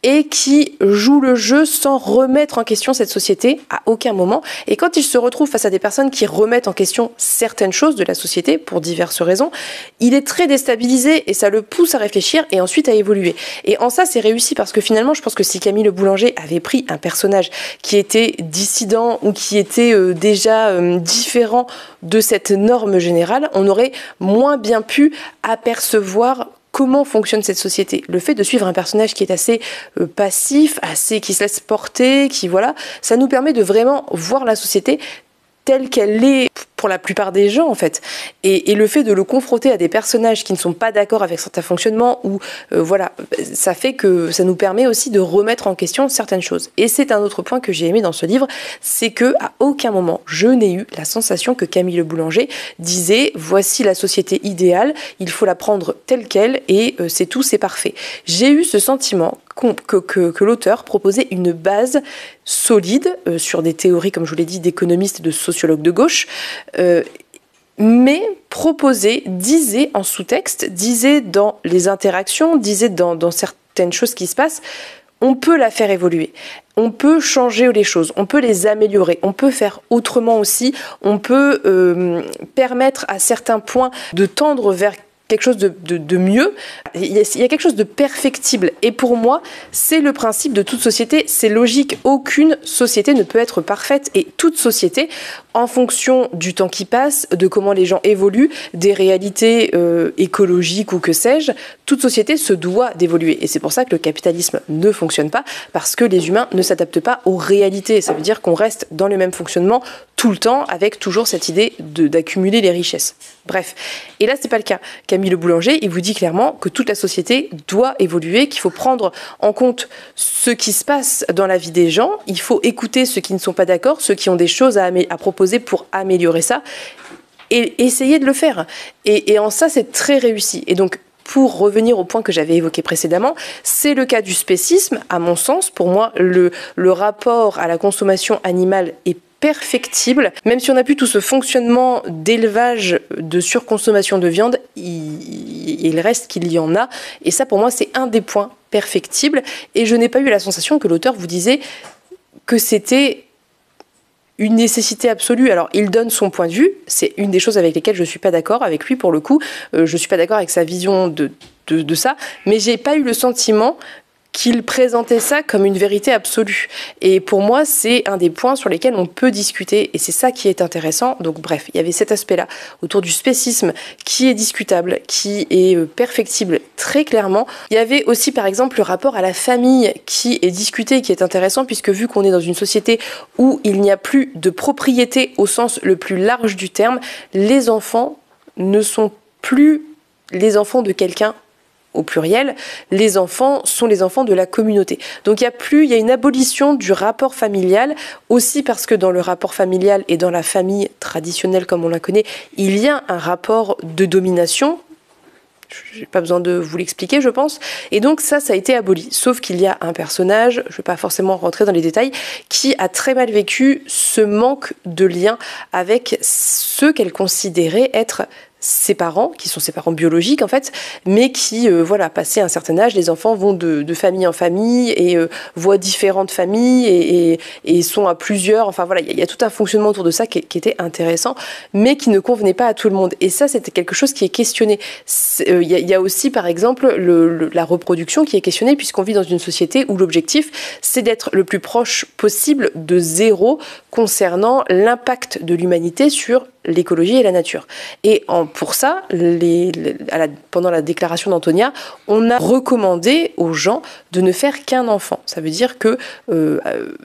et qui joue le jeu sans remettre en question cette société à aucun moment. Et quand il se retrouve face à des personnes qui remettent en question certaines choses de la société pour diverses raisons, il est très déstabilisé et ça le pousse à réfléchir et ensuite à évoluer. Et en ça, c'est réussi parce que finalement, je pense que si Camille Le Boulanger avait pris un personnage qui était dissident ou qui était déjà différent de cette norme générale, on aurait moins bien pu apercevoir comment fonctionne cette société. Le fait de suivre un personnage qui est assez passif, qui se laisse porter, ça nous permet de vraiment voir la société telle qu'elle est pour la plupart des gens en fait. Et le fait de le confronter à des personnages qui ne sont pas d'accord avec certains fonctionnements, ou voilà, ça fait que ça nous permet aussi de remettre en question certaines choses. Et c'est un autre point que j'ai aimé dans ce livre, c'est que à aucun moment je n'ai eu la sensation que Camille Le Boulanger disait voici la société idéale, il faut la prendre telle qu'elle et c'est tout, c'est parfait. J'ai eu ce sentiment que l'auteur proposait une base solide sur des théories, comme je vous l'ai dit, d'économistes et de sociologues de gauche, mais proposait, disait en sous-texte, disait dans les interactions, disait dans certaines choses qui se passent, on peut la faire évoluer, on peut changer les choses, on peut les améliorer, on peut faire autrement aussi, on peut permettre à certains points de tendre vers quelque chose de mieux. Il y a quelque chose de perfectible. Et pour moi, c'est le principe de toute société. C'est logique. Aucune société ne peut être parfaite. Et toute société, en fonction du temps qui passe, de comment les gens évoluent, des réalités écologiques ou que sais-je, toute société se doit d'évoluer. Et c'est pour ça que le capitalisme ne fonctionne pas, parce que les humains ne s'adaptent pas aux réalités. Ça veut dire qu'on reste dans le même fonctionnement tout le temps, avec toujours cette idée d'accumuler les richesses. Bref. Et là, c'est pas le cas. Camille Le Boulanger, il vous dit clairement que toute la société doit évoluer, qu'il faut prendre en compte ce qui se passe dans la vie des gens, il faut écouter ceux qui ne sont pas d'accord, ceux qui ont des choses à proposer pour améliorer ça, et essayer de le faire. Et en ça, c'est très réussi. Et donc, pour revenir au point que j'avais évoqué précédemment, c'est le cas du spécisme, à mon sens. Pour moi, le rapport à la consommation animale est perfectible. Même si on n'a plus tout ce fonctionnement d'élevage, de surconsommation de viande, il reste qu'il y en a. Et ça, pour moi, c'est un des points perfectibles. Et je n'ai pas eu la sensation que l'auteur vous disait que c'était une nécessité absolue. Alors, il donne son point de vue. C'est une des choses avec lesquelles je ne suis pas d'accord avec lui, pour le coup. Je ne suis pas d'accord avec sa vision de ça. Mais je n'ai pas eu le sentiment qu'il présentait ça comme une vérité absolue. Et pour moi, c'est un des points sur lesquels on peut discuter, et c'est ça qui est intéressant. Donc bref, il y avait cet aspect-là autour du spécisme qui est discutable, qui est perfectible très clairement. Il y avait aussi par exemple le rapport à la famille qui est discuté et qui est intéressant, puisque vu qu'on est dans une société où il n'y a plus de propriété au sens le plus large du terme, les enfants ne sont plus les enfants de quelqu'un au pluriel, les enfants sont les enfants de la communauté. Donc il y a une abolition du rapport familial, aussi parce que dans le rapport familial et dans la famille traditionnelle comme on la connaît, il y a un rapport de domination. Je n'ai pas besoin de vous l'expliquer, je pense. Et donc ça a été aboli. Sauf qu'il y a un personnage, je ne vais pas forcément rentrer dans les détails, qui a très mal vécu ce manque de lien avec ceux qu'elle considérait être ses parents, qui sont ses parents biologiques en fait, mais qui, passé un certain âge, les enfants vont de famille en famille et voient différentes familles et sont à plusieurs. Enfin voilà, il y a tout un fonctionnement autour de ça qui était intéressant, mais qui ne convenait pas à tout le monde. Et ça, c'était quelque chose qui est questionné. Il y a aussi, par exemple, la reproduction qui est questionnée, puisqu'on vit dans une société où l'objectif, c'est d'être le plus proche possible de zéro concernant l'impact de l'humanité sur l'écologie et la nature. Et pour ça, pendant la déclaration d'Antonia, on a recommandé aux gens de ne faire qu'un enfant. Ça veut dire que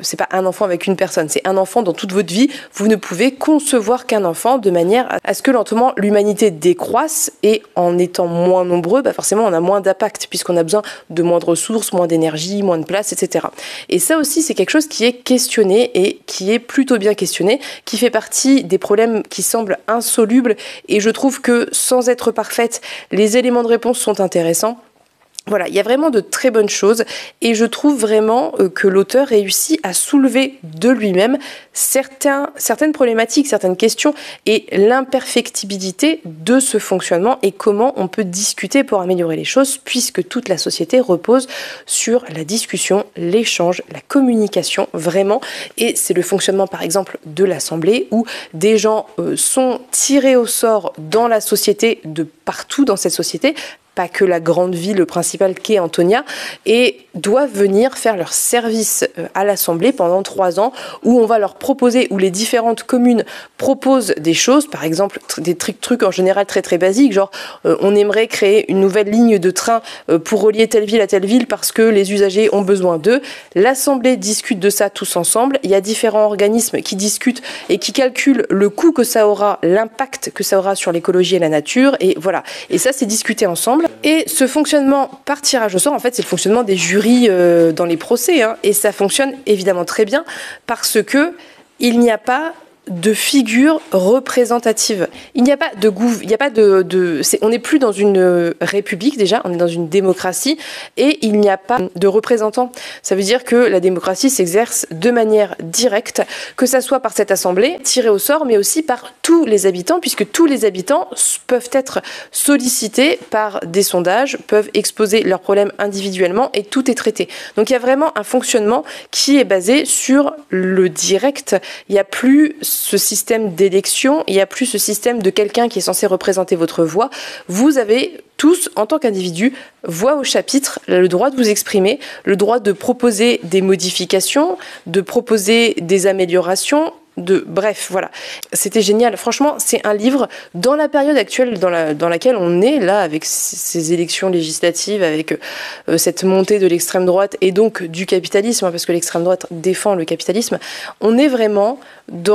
c'est pas un enfant avec une personne, c'est un enfant dans toute votre vie. Vous ne pouvez concevoir qu'un enfant de manière à ce que lentement l'humanité décroisse, et en étant moins nombreux, forcément on a moins d'impact, puisqu'on a besoin de moins de ressources, moins d'énergie, moins de place, etc. Et ça aussi, c'est quelque chose qui est questionné et qui est plutôt bien questionné, qui fait partie des problèmes qui semble insoluble, et je trouve que sans être parfaite, les éléments de réponse sont intéressants. Voilà, il y a vraiment de très bonnes choses, et je trouve vraiment que l'auteur réussit à soulever de lui-même certaines problématiques, certaines questions, et l'imperfectibilité de ce fonctionnement, et comment on peut discuter pour améliorer les choses, puisque toute la société repose sur la discussion, l'échange, la communication, vraiment. Et c'est le fonctionnement, par exemple, de l'Assemblée, où des gens sont tirés au sort dans la société, de partout dans cette société, pas que la grande ville principale qu'est Antonia, et doivent venir faire leur service à l'Assemblée pendant 3 ans, où on va leur proposer, où les différentes communes proposent des choses, par exemple des trucs en général très très basiques, genre on aimerait créer une nouvelle ligne de train pour relier telle ville à telle ville parce que les usagers ont besoin d'eux. L'Assemblée discute de ça tous ensemble, il y a différents organismes qui discutent et qui calculent le coût que ça aura, l'impact que ça aura sur l'écologie et la nature, et voilà. Et ça, c'est discuté ensemble. Et ce fonctionnement par tirage au sort, en fait, c'est le fonctionnement des jurys dans les procès, hein, et ça fonctionne évidemment très bien parce que il n'y a pas de figure représentative. Il n'y a pas on n'est plus dans une république déjà, on est dans une démocratie et il n'y a pas de représentants. Ça veut dire que la démocratie s'exerce de manière directe, que ça soit par cette assemblée tirée au sort, mais aussi par tous les habitants, puisque tous les habitants peuvent être sollicités par des sondages, peuvent exposer leurs problèmes individuellement et tout est traité. Donc il y a vraiment un fonctionnement qui est basé sur le direct. Il n'y a plus ce système d'élection, il n'y a plus ce système de quelqu'un qui est censé représenter votre voix. Vous avez tous, en tant qu'individu, voix au chapitre, le droit de vous exprimer, le droit de proposer des modifications, de proposer des améliorations, bref, voilà. C'était génial. Franchement, c'est un livre dans la période actuelle dans laquelle on est, là, avec ces élections législatives, avec cette montée de l'extrême droite et donc du capitalisme, hein, parce que l'extrême droite défend le capitalisme. On est vraiment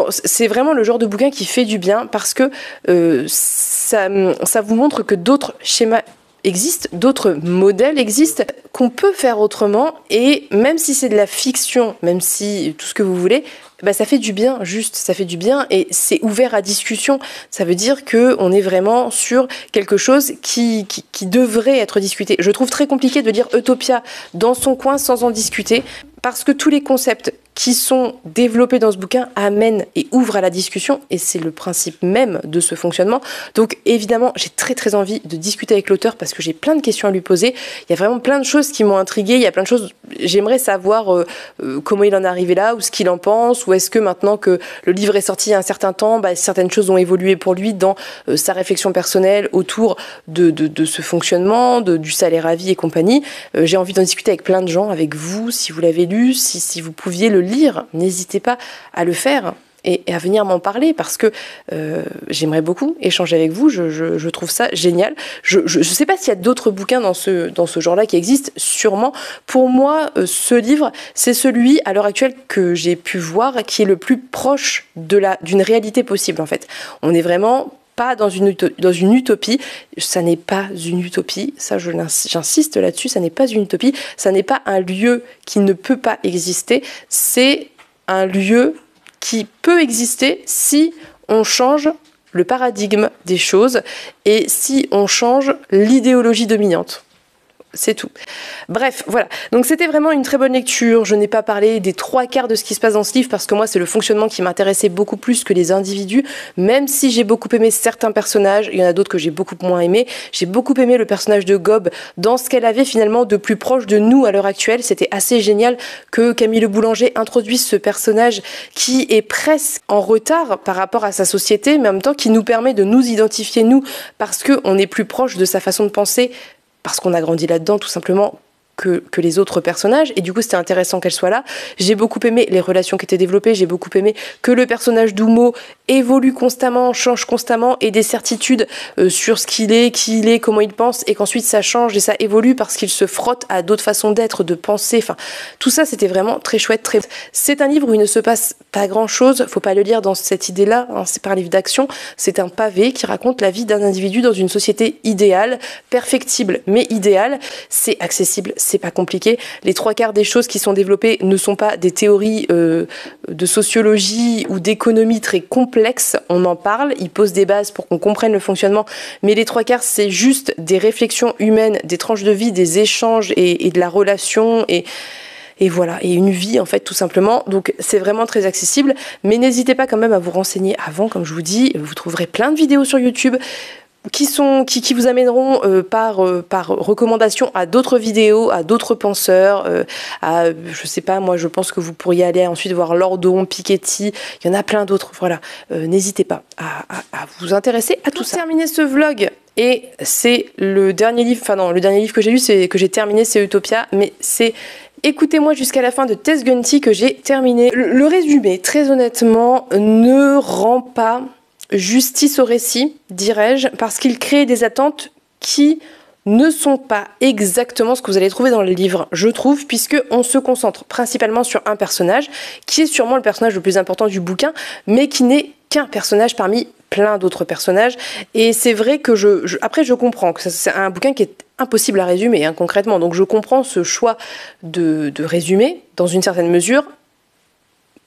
c'est vraiment le genre de bouquin qui fait du bien parce que ça vous montre que d'autres schémas existent, d'autres modèles existent, qu'on peut faire autrement, et même si c'est de la fiction, même si tout ce que vous voulez, bah ça fait du bien, juste, ça fait du bien, et c'est ouvert à discussion. Ça veut dire qu'on est vraiment sur quelque chose qui devrait être discuté. Je trouve très compliqué de lire Utopia dans son coin sans en discuter, parce que tous les concepts qui sont développés dans ce bouquin amènent et ouvrent à la discussion, et c'est le principe même de ce fonctionnement. Donc évidemment, j'ai très très envie de discuter avec l'auteur parce que j'ai plein de questions à lui poser. Il y a vraiment plein de choses qui m'ont intriguée, il y a plein de choses, j'aimerais savoir comment il en est arrivé là, ou ce qu'il en pense, ou est-ce que maintenant que le livre est sorti il y a un certain temps, bah, certaines choses ont évolué pour lui dans sa réflexion personnelle autour de ce fonctionnement, du salaire à vie et compagnie. J'ai envie d'en discuter avec plein de gens, avec vous, si vous l'avez lu, si vous pouviez le lire, n'hésitez pas à le faire et à venir m'en parler parce que j'aimerais beaucoup échanger avec vous, je trouve ça génial. Je sais pas s'il y a d'autres bouquins dans ce genre-là qui existent, sûrement. Pour moi, ce livre, c'est celui à l'heure actuelle que j'ai pu voir qui est le plus proche d'une réalité possible en fait. On est vraiment pas dans une utopie, ça n'est pas une utopie, ça j'insiste là-dessus, ça n'est pas une utopie, ça n'est pas un lieu qui ne peut pas exister, c'est un lieu qui peut exister si on change le paradigme des choses et si on change l'idéologie dominante. C'est tout. Bref, voilà. Donc c'était vraiment une très bonne lecture. Je n'ai pas parlé des 3/4 de ce qui se passe dans ce livre parce que moi c'est le fonctionnement qui m'intéressait beaucoup plus que les individus. Même si j'ai beaucoup aimé certains personnages, il y en a d'autres que j'ai beaucoup moins aimé. J'ai beaucoup aimé le personnage de Gob dans ce qu'elle avait finalement de plus proche de nous à l'heure actuelle. C'était assez génial que Camille Le Boulanger introduise ce personnage qui est presque en retard par rapport à sa société, mais en même temps qui nous permet de nous identifier nous parce qu'on est plus proche de sa façon de penser, parce qu'on a grandi là-dedans tout simplement que les autres personnages, et du coup c'était intéressant qu'elle soit là. J'ai beaucoup aimé les relations qui étaient développées, j'ai beaucoup aimé que le personnage d'Umo évolue constamment, change constamment, et des certitudes sur ce qu'il est, qui il est, comment il pense, et qu'ensuite ça change et ça évolue parce qu'il se frotte à d'autres façons d'être, de penser, enfin tout ça c'était vraiment très chouette, C'est un livre où il ne se passe pas grand-chose, faut pas le lire dans cette idée-là, hein, c'est pas un livre d'action, c'est un pavé qui raconte la vie d'un individu dans une société idéale, perfectible mais idéale, c'est accessible, c'est pas compliqué. Les 3/4 des choses qui sont développées ne sont pas des théories de sociologie ou d'économie très complexes. On en parle, ils posent des bases pour qu'on comprenne le fonctionnement, mais les 3/4 c'est juste des réflexions humaines, des tranches de vie, des échanges et de la relation et voilà, et une vie en fait tout simplement. Donc c'est vraiment très accessible, mais n'hésitez pas quand même à vous renseigner avant, comme je vous dis, vous trouverez plein de vidéos sur YouTube. qui vous amèneront par recommandation à d'autres vidéos, à d'autres penseurs, je sais pas, moi je pense que vous pourriez aller ensuite voir Lordon, Piketty, il y en a plein d'autres, voilà, n'hésitez pas à vous intéresser à tout ça. Pour terminer ce vlog, et c'est le dernier livre, enfin non, le dernier livre que j'ai lu, que j'ai terminé, c'est Utopia, mais c'est Écoutez-moi jusqu'à la fin de Tess Gunty que j'ai terminé. Le résumé, très honnêtement, ne rend pas justice au récit, dirais-je, parce qu'il crée des attentes qui ne sont pas exactement ce que vous allez trouver dans le livre, je trouve, puisqu'on se concentre principalement sur un personnage, qui est sûrement le personnage le plus important du bouquin, mais qui n'est qu'un personnage parmi plein d'autres personnages. Et c'est vrai que après je comprends que c'est un bouquin qui est impossible à résumer, hein, concrètement, donc je comprends ce choix de résumer, dans une certaine mesure,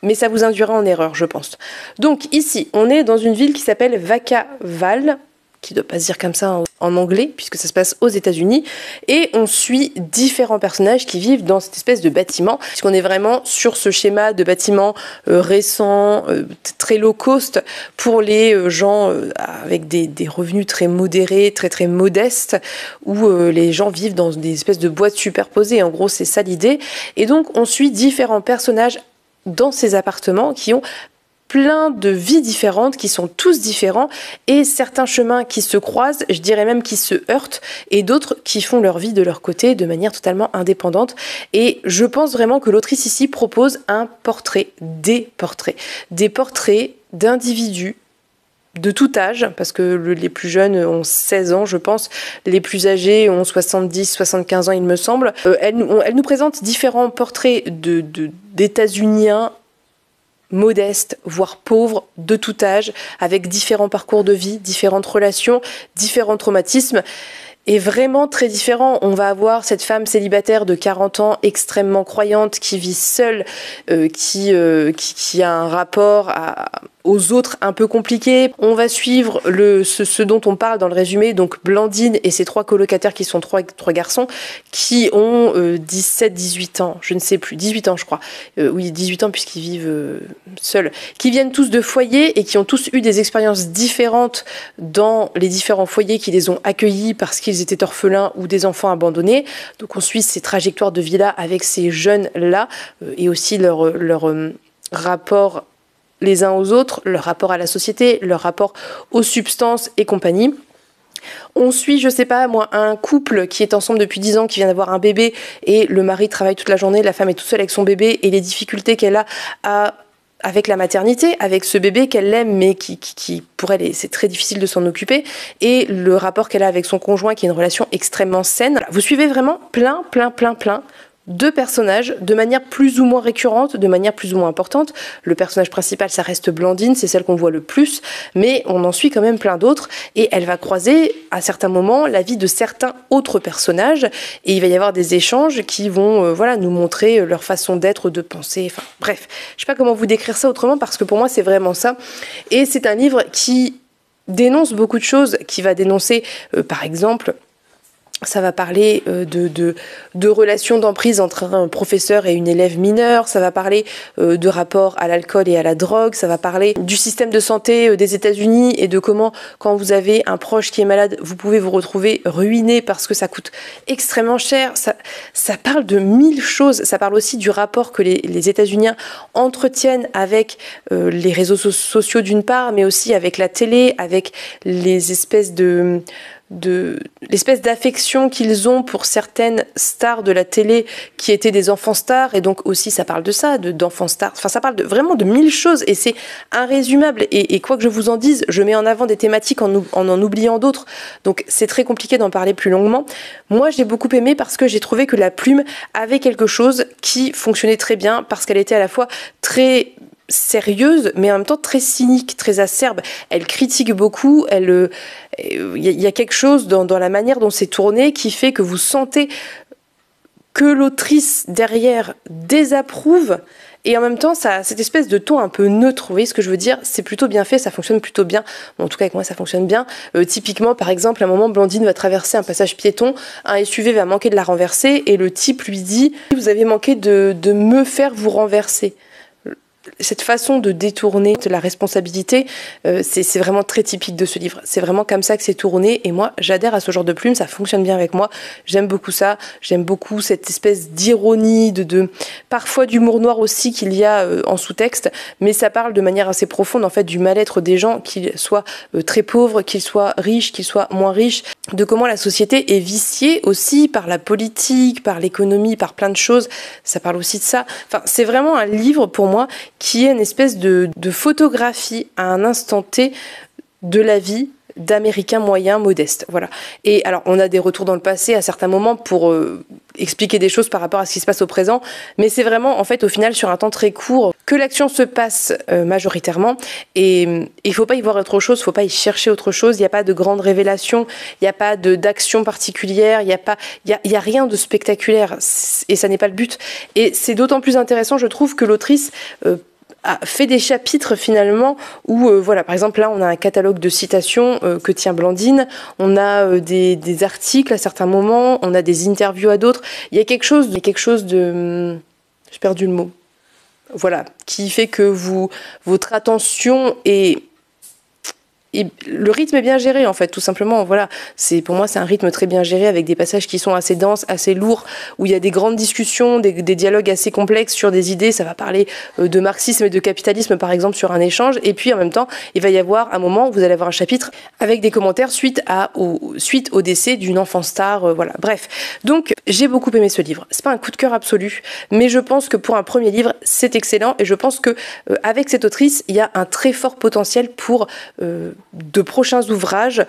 mais ça vous induira en erreur, je pense. Donc ici, on est dans une ville qui s'appelle Vacaville, qui ne doit pas se dire comme ça en anglais, puisque ça se passe aux États-Unis, et on suit différents personnages qui vivent dans cette espèce de bâtiment, puisqu'on est vraiment sur ce schéma de bâtiment récent, très low cost, pour les gens avec des revenus très modérés, très modestes, où les gens vivent dans des espèces de boîtes superposées, en gros c'est ça l'idée, et donc on suit différents personnages dans ces appartements qui ont plein de vies différentes, qui sont tous différents, et certains chemins qui se croisent, je dirais même qui se heurtent, et d'autres qui font leur vie de leur côté de manière totalement indépendante. Et je pense vraiment que l'autrice ici propose des portraits d'individus de tout âge, parce que les plus jeunes ont 16 ans, je pense, les plus âgés ont 70, 75 ans, il me semble. Elle nous présente différents portraits d'États-Uniens modestes, voire pauvres, de tout âge, avec différents parcours de vie, différentes relations, différents traumatismes, et vraiment très différents. On va avoir cette femme célibataire de 40 ans, extrêmement croyante, qui vit seule, qui a un rapport aux autres un peu compliqué. On va suivre ce dont on parle dans le résumé, donc Blandine et ses 3 colocataires qui sont trois garçons qui ont 17, 18 ans, je ne sais plus, 18 ans je crois, oui 18 ans puisqu'ils vivent seuls, qui viennent tous de foyers et qui ont tous eu des expériences différentes dans les différents foyers qui les ont accueillis parce qu'ils étaient orphelins ou des enfants abandonnés. Donc on suit ces trajectoires de vie-là avec ces jeunes-là et aussi leur rapport les uns aux autres, leur rapport à la société, leur rapport aux substances et compagnie. On suit, je sais pas moi, un couple qui est ensemble depuis 10 ans, qui vient d'avoir un bébé, et le mari travaille toute la journée, la femme est toute seule avec son bébé, et les difficultés qu'elle a avec la maternité, avec ce bébé qu'elle aime, mais qui pour elle, c'est très difficile de s'en occuper, et le rapport qu'elle a avec son conjoint, qui est une relation extrêmement saine. Voilà, vous suivez vraiment plein de personnages de manière plus ou moins récurrente, de manière plus ou moins importante. Le personnage principal, ça reste Blandine, c'est celle qu'on voit le plus, mais on en suit quand même plein d'autres, et elle va croiser à certains moments la vie de certains autres personnages, et il va y avoir des échanges qui vont nous montrer leur façon d'être, de penser, enfin bref, je sais pas comment vous décrire ça autrement, parce que pour moi c'est vraiment ça, et c'est un livre qui dénonce beaucoup de choses, qui va dénoncer par exemple, ça va parler de relations d'emprise entre un professeur et une élève mineure, ça va parler de rapport à l'alcool et à la drogue, ça va parler du système de santé des États-Unis et de comment, quand vous avez un proche qui est malade, vous pouvez vous retrouver ruiné parce que ça coûte extrêmement cher. Ça parle de 1000 choses. Ça parle aussi du rapport que les États-Uniens entretiennent avec les réseaux sociaux d'une part, mais aussi avec la télé, avec les espèces l'espèce d'affection qu'ils ont pour certaines stars de la télé qui étaient des enfants stars, et donc aussi ça parle de ça, d'enfants stars, enfin ça parle vraiment de 1000 choses, et c'est irrésumable, et quoi que je vous en dise, je mets en avant des thématiques en oubliant d'autres, donc c'est très compliqué d'en parler plus longuement. Moi j'ai beaucoup aimé parce que j'ai trouvé que la plume avait quelque chose qui fonctionnait très bien, parce qu'elle était à la fois très sérieuse, mais en même temps très cynique, très acerbe. Elle critique beaucoup, il y a quelque chose dans la manière dont c'est tourné qui fait que vous sentez que l'autrice derrière désapprouve, et en même temps ça a cette espèce de ton un peu neutre. Vous voyez ce que je veux dire? C'est plutôt bien fait, ça fonctionne plutôt bien. Bon, en tout cas avec moi ça fonctionne bien. Typiquement par exemple, à un moment Blandine va traverser un passage piéton, un SUV va manquer de la renverser, et le type lui dit: vous avez manqué de me faire vous renverser. cette façon de détourner la responsabilité, c'est vraiment très typique de ce livre. C'est vraiment comme ça que c'est tourné et moi j'adhère à ce genre de plume, ça fonctionne bien avec moi. J'aime beaucoup ça, j'aime beaucoup cette espèce d'ironie, parfois d'humour noir aussi qu'il y a en sous-texte, mais ça parle de manière assez profonde en fait du mal-être des gens, qu'ils soient très pauvres, qu'ils soient riches, qu'ils soient moins riches, de comment la société est viciée aussi par la politique, par l'économie, par plein de choses. Ça parle aussi de ça. Enfin, c'est vraiment un livre pour moi qui est une espèce de photographie à un instant T de la vie d'Américains moyens modestes. Voilà. Et alors, on a des retours dans le passé à certains moments pour expliquer des choses par rapport à ce qui se passe au présent, mais c'est vraiment, en fait, au final, sur un temps très court, que l'action se passe majoritairement, et il faut pas y voir autre chose, il faut pas y chercher autre chose, il n'y a pas de grande révélation, il n'y a pas d'action particulière, il y a rien de spectaculaire, et ça n'est pas le but. Et c'est d'autant plus intéressant, je trouve, que l'autrice a fait des chapitres finalement où, voilà, par exemple là on a un catalogue de citations que tient Blandine, on a des articles à certains moments, on a des interviews à d'autres, il y a quelque chose de j'ai perdu le mot, voilà, qui fait que votre attention est... Et le rythme est bien géré en fait, tout simplement. Voilà, pour moi c'est un rythme très bien géré avec des passages qui sont assez denses, assez lourds, où il y a des grandes discussions, des dialogues assez complexes sur des idées. Ça va parler de marxisme et de capitalisme par exemple sur un échange, et puis en même temps il va y avoir un moment où vous allez avoir un chapitre avec des commentaires suite au décès d'une enfant star. Voilà, bref. Donc j'ai beaucoup aimé ce livre. C'est pas un coup de cœur absolu, mais je pense que pour un premier livre c'est excellent, et je pense que avec cette autrice il y a un très fort potentiel pour de prochains ouvrages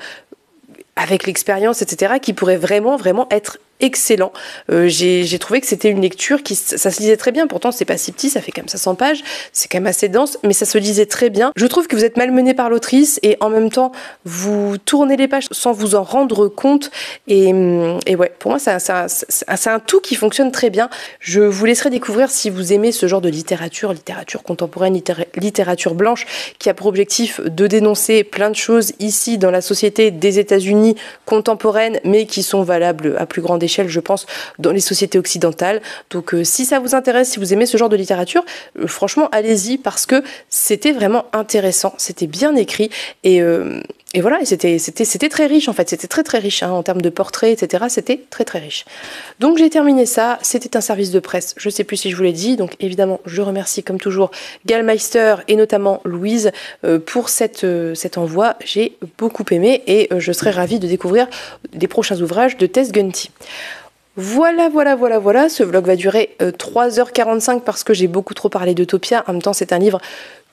avec l'expérience, etc., qui pourraient vraiment, vraiment être excellent. J'ai trouvé que c'était une lecture ça se lisait très bien, pourtant c'est pas si petit, ça fait quand même 500 pages, c'est quand même assez dense, mais ça se lisait très bien. Je trouve que vous êtes malmené par l'autrice et en même temps vous tournez les pages sans vous en rendre compte, et ouais, pour moi c'est un tout qui fonctionne très bien. Je vous laisserai découvrir si vous aimez ce genre de littérature contemporaine, littérature blanche, qui a pour objectif de dénoncer plein de choses ici dans la société des États-Unis contemporaine, mais qui sont valables à plus grande échelle, je pense, dans les sociétés occidentales. Donc si ça vous intéresse, si vous aimez ce genre de littérature, franchement allez-y, parce que c'était vraiment intéressant, c'était bien écrit, et voilà, et c'était très riche en fait, c'était très très riche en termes de portraits, etc. C'était très très riche. Donc j'ai terminé ça, c'était un service de presse, je sais plus si je vous l'ai dit, donc évidemment je remercie comme toujours Gallmeister et notamment Louise pour cet envoi, j'ai beaucoup aimé, et je serais ravie de découvrir des prochains ouvrages de Tess Gunty. Voilà, ce vlog va durer 3h45 parce que j'ai beaucoup trop parlé d'Utopia. En même temps, c'est un livre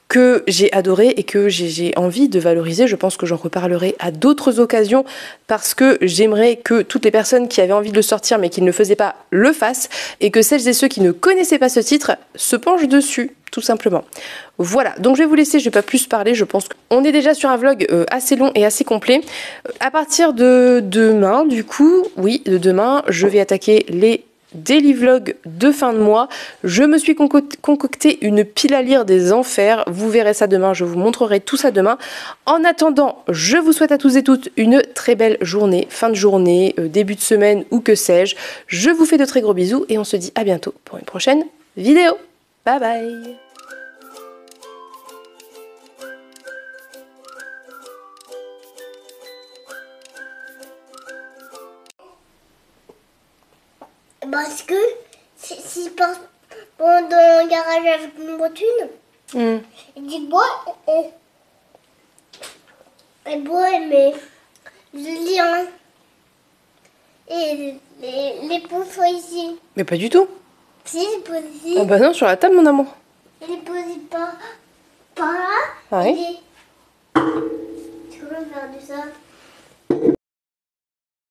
que j'ai adoré et que j'ai envie de valoriser. Je pense que j'en reparlerai à d'autres occasions, parce que j'aimerais que toutes les personnes qui avaient envie de le sortir mais qui ne le faisaient pas le fassent, et que celles et ceux qui ne connaissaient pas ce titre se penchent dessus, tout simplement. Voilà, donc je vais vous laisser, je vais pas plus parler, je pense qu'on est déjà sur un vlog assez long et assez complet. À partir de demain, du coup, oui, de demain, je vais attaquer les daily vlog de fin de mois. Je me suis concocté une pile à lire des enfers, vous verrez ça demain, je vous montrerai tout ça demain. En attendant, je vous souhaite à tous et toutes une très belle journée, fin de journée, début de semaine ou que sais-je. Je vous fais de très gros bisous et on se dit à bientôt pour une prochaine vidéo. Bye bye. Parce que si je passe dans le garage avec une voiture, il dit bois et bois, mais je lis hein. Et les pouces sont ici. Mais pas du tout. Si, les pouces ici. Oh bah non, sur la table, mon amour. Et les pouces par là. Ah oui. Tu peux faire de ça.